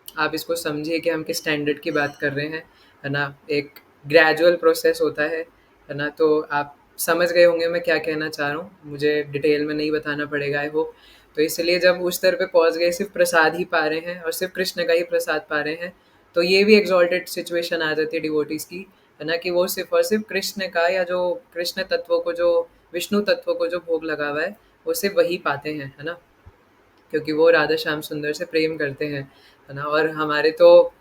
आप इसको समझिए कि हम किस स्टैंडर्ड की बात कर रहे हैं, है ना। एक ग्रेजुअल प्रोसेस होता है, है ना? तो आप समझ गए होंगे मैं क्या कहना चाह रहा हूँ, मुझे डिटेल में नहीं बताना पड़ेगा आई होप। तो इसलिए जब उस स्तर पे पहुँच गए, सिर्फ़ प्रसाद ही पा रहे हैं और सिर्फ़ कृष्ण का ही प्रसाद पा रहे हैं, तो ये भी एक्सॉल्टेड सिचुएशन आ जाती है डिवोटीज़ की, है ना? कि वो सिर्फ़ और सिर्फ़ कृष्ण का, या जो कृष्ण तत्व को, जो विष्णु तत्व को जो भोग लगा हुआ है, वो सिर्फ़ वही पाते हैं, है ना? क्योंकि वो राधा श्याम सुंदर से प्रेम करते हैं, है ना? और हमारे तो,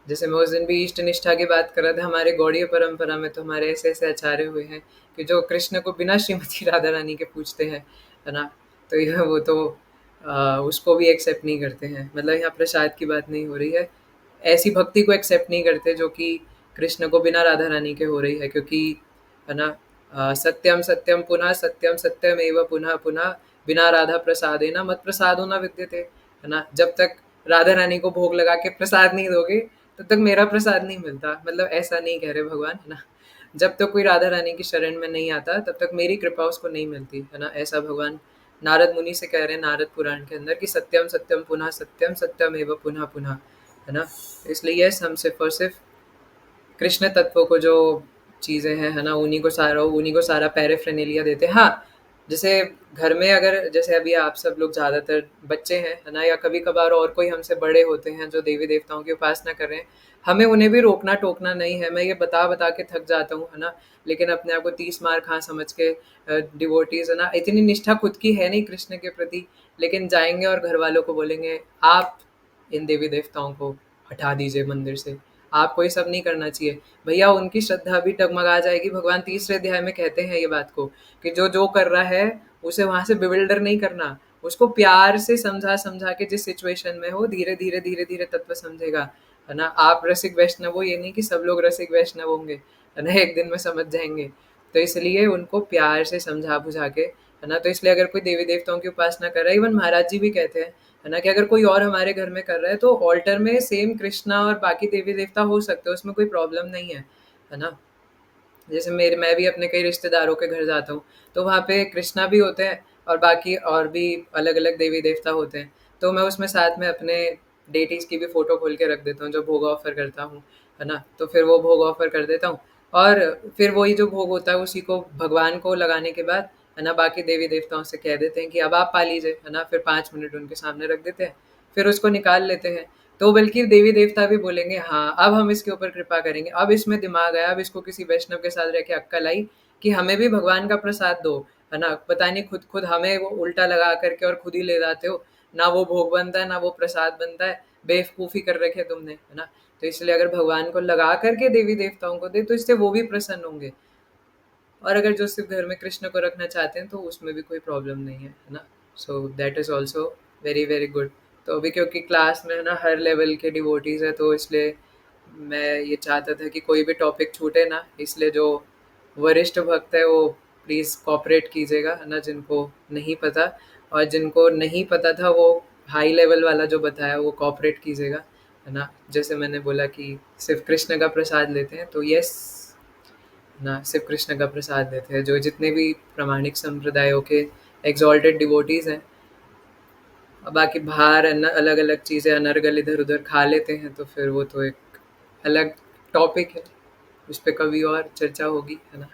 जैसे मैं उस दिन भी इष्ट निष्ठा की बात कर रहा था, हमारे गौड़ीय परंपरा में तो हमारे ऐसे ऐसे आचार्य हुए हैं कि जो कृष्ण को बिना श्रीमती राधा रानी के पूछते हैं, है ना? तो यह वो तो उसको भी एक्सेप्ट नहीं करते हैं, मतलब यहाँ प्रसाद की बात नहीं हो रही है, ऐसी भक्ति को एक्सेप्ट नहीं करते जो कि कृष्ण को बिना राधा रानी के हो रही है, क्योंकि, है ना, सत्यम सत्यम पुनः सत्यम सत्यम एवं पुनः पुनः बिना राधा प्रसादेन मत प्रसादो न विद्यते, है ना? जब तक राधा रानी को भोग लगा के प्रसाद नहीं दोगे तब तक मेरा प्रसाद नहीं मिलता, मतलब ऐसा नहीं कह रहे भगवान, है ना? जब तक कोई राधा रानी की शरण में नहीं आता तब तक मेरी कृपा उसको नहीं मिलती, है ना? ऐसा भगवान नारद मुनि से कह रहे हैं नारद पुराण के अंदर कि सत्यम सत्यम पुनः सत्यम सत्यम एवं पुनः पुनः, है ना? तो इसलिए यस, हम सिर्फ और सिर्फ कृष्ण तत्व को जो चीज़ें हैं, है ना, उन्हीं को सारा पैराफर्नेलिया देते हैं। हाँ, जैसे घर में अगर, जैसे अभी आप सब लोग ज़्यादातर बच्चे हैं, है ना, या कभी-कभार और कोई हमसे बड़े होते हैं जो देवी-देवताओं की उपासना कर रहे हैं, हमें उन्हें भी रोकना-टोकना नहीं है। मैं ये बता-बता के थक जाता हूँ, है ना, लेकिन अपने आप को 30 मार खा समझ के डिवोटीज़, है ना, इतनी निष्ठा खुद की है नहीं कृष्ण के प्रति, लेकिन जाएँगे और घरवालों को बोलेंगे, "आप इन देवी-देवताओं को हटा दीजिए मंदिर से। आपको ये सब नहीं करना चाहिए।" भैया उनकी श्रद्धा भी डगमगा जाएगी। भगवान तीसरे अध्याय में कहते हैं ये बात को कि जो कर रहा है उसे वहाँ से बिविल्डर नहीं करना, उसको प्यार से समझा के जिस सिचुएशन में हो धीरे धीरे तत्व समझेगा, है ना? आप रसिक वैष्णव हो, ये नहीं कि सब लोग रसिक वैष्णव होंगे, है ना? एक दिन में समझ जाएंगे। तो इसलिए उनको प्यार से समझा बुझा के, है ना? तो इसलिए अगर कोई देवी देवताओं की उपासना कर रहा है, इवन महाराज जी भी कहते हैं, है ना, कि अगर कोई और हमारे घर में कर रहा है तो ऑल्टर में सेम कृष्णा और बाकी देवी देवता हो सकते हैं, उसमें कोई प्रॉब्लम नहीं है ना? जैसे मैं भी अपने कई रिश्तेदारों के घर जाता हूँ, तो वहाँ पे कृष्णा भी होते हैं और बाकी और भी अलग-अलग देवी-देवता होते हैं। तो मैं उसमें साथ में अपने डेटीज़ की भी फ़ोटो खोल के रख देता हूँ, जो भोग ऑफ़र करता हूँ, है ना? तो फिर वो भोग ऑफ़र कर देता हूँ और फिर वही जो भोग होता है उसी को भगवान को लगाने के बाद, है ना, बाकी देवी-देवताओं से कह देते हैं कि अब आप पा लीजिए, है ना? फिर 5 मिनट उनके सामने रख देते हैं, फिर उसको निकाल लेते हैं। तो बल्कि देवी-देवता भी बोलेंगे, हाँ, अब हम इसके ऊपर कृपा करेंगे, अब इसमें दिमाग आया, अब इसको किसी वैष्णव के साथ रह के अक्ल आई कि हमें भी भगवान का प्रसाद दो, है ना? पता नहीं खुद हमें वो उल्टा लगा करके और खुद ही ले जाते हो, ना वो भोग बनता है, ना वो प्रसाद बनता है, बेवकूफ़ी कर रखी है तुमने, है ना? तो इसलिए अगर भगवान को लगा करके देवी-देवताओं को दे, तो इससे वो भी प्रसन्न होंगे। और अगर जो सिर्फ़ घर में कृष्ण को रखना चाहते हैं, तो उसमें भी कोई प्रॉब्लम नहीं है ना? So that is also very, very good. तो अभी क्योंकि क्लास में, है ना, हर लेवल के डिवोटीज़ हैं, तो इसलिए मैं ये चाहता था कि कोई भी टॉपिक छूटे ना, इसलिए जो वरिष्ठ भक्त है, वो प्लीज़ कोऑपरेट कीजिएगा, है ना, जिनको नहीं पता, और जिनको नहीं पता था, वो हाई लेवल वाला जो बताया, वो कोऑपरेट कीजिएगा, है ना? जैसे मैंने बोला कि सिर्फ़ कृष्ण का प्रसाद लेते हैं, तो येस, ना सिर्फ कृष्ण का प्रसाद देते हैं, जो जितने भी प्रामाणिक संप्रदायों के एग्जॉल्टेड डिवोटीज हैं। और बाकी बाहर अलग अलग चीज़ें अनर्गल इधर उधर खा लेते हैं, तो फिर वो तो एक अलग टॉपिक है, उस पर कभी और चर्चा होगी, है ना?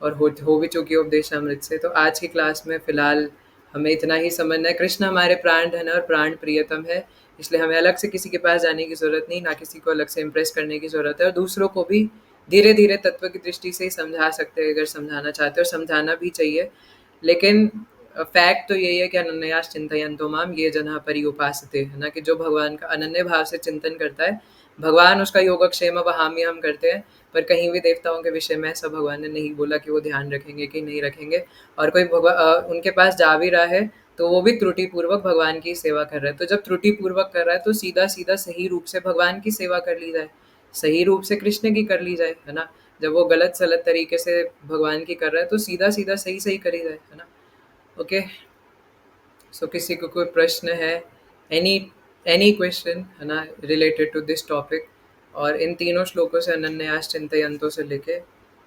और हो भी चुकी है उपदेशामृत से। तो आज की क्लास में फ़िलहाल हमें इतना ही समझना है, कृष्ण हमारे प्राण धन और प्राण प्रियतम है, इसलिए हमें अलग से किसी के पास जाने की ज़रूरत नहीं, ना किसी को अलग से इम्प्रेस करने की ज़रूरत है, और दूसरों को भी धीरे धीरे तत्व की दृष्टि से ही समझा सकते हैं, अगर समझाना चाहते हो, समझाना भी चाहिए। लेकिन फैक्ट तो यही है कि अनन्यास चिंतयन्तो माम ये जना पर्युपासते, है ना, कि जो भगवान का अनन्य भाव से चिंतन करता है, भगवान उसका योगक्षेम वहाम्य हम करते हैं, पर कहीं भी देवताओं के विषय में ऐसा भगवान ने नहीं बोला कि वो ध्यान रखेंगे कि नहीं रखेंगे। और कोई उनके पास जा भी रहा है तो वो भी त्रुटिपूर्वक भगवान की सेवा कर रहा है। तो जब त्रुटिपूर्वक कर रहा है तो सीधा सीधा सही रूप से भगवान की सेवा कर ली जाए, सही रूप से कृष्ण की कर ली जाए, है ना? जब वो गलत सलत तरीके से भगवान की कर रहा है तो सीधा सीधा सही सही करी जाए, है ना? ओके, सो किसी को कोई प्रश्न है, एनी एनी क्वेश्चन, है ना, रिलेटेड टू दिस टॉपिक, और इन तीनों श्लोकों से अनन्यास चिंतयन्तो से लेके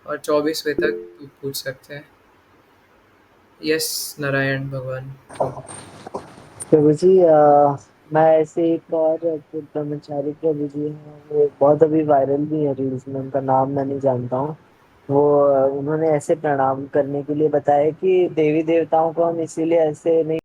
और 24वें तक पूछ सकते हैं। यस, नारायण भगवान। प्रभु जी, मैं ऐसे एक और ब्रह्मचारी प्रभु जी हैं, वो बहुत अभी वायरल भी है रील्स में, उनका नाम मैं नहीं जानता हूँ। वो उन्होंने ऐसे प्रणाम करने के लिए बताया कि देवी देवताओं को हम इसीलिए ऐसे नहीं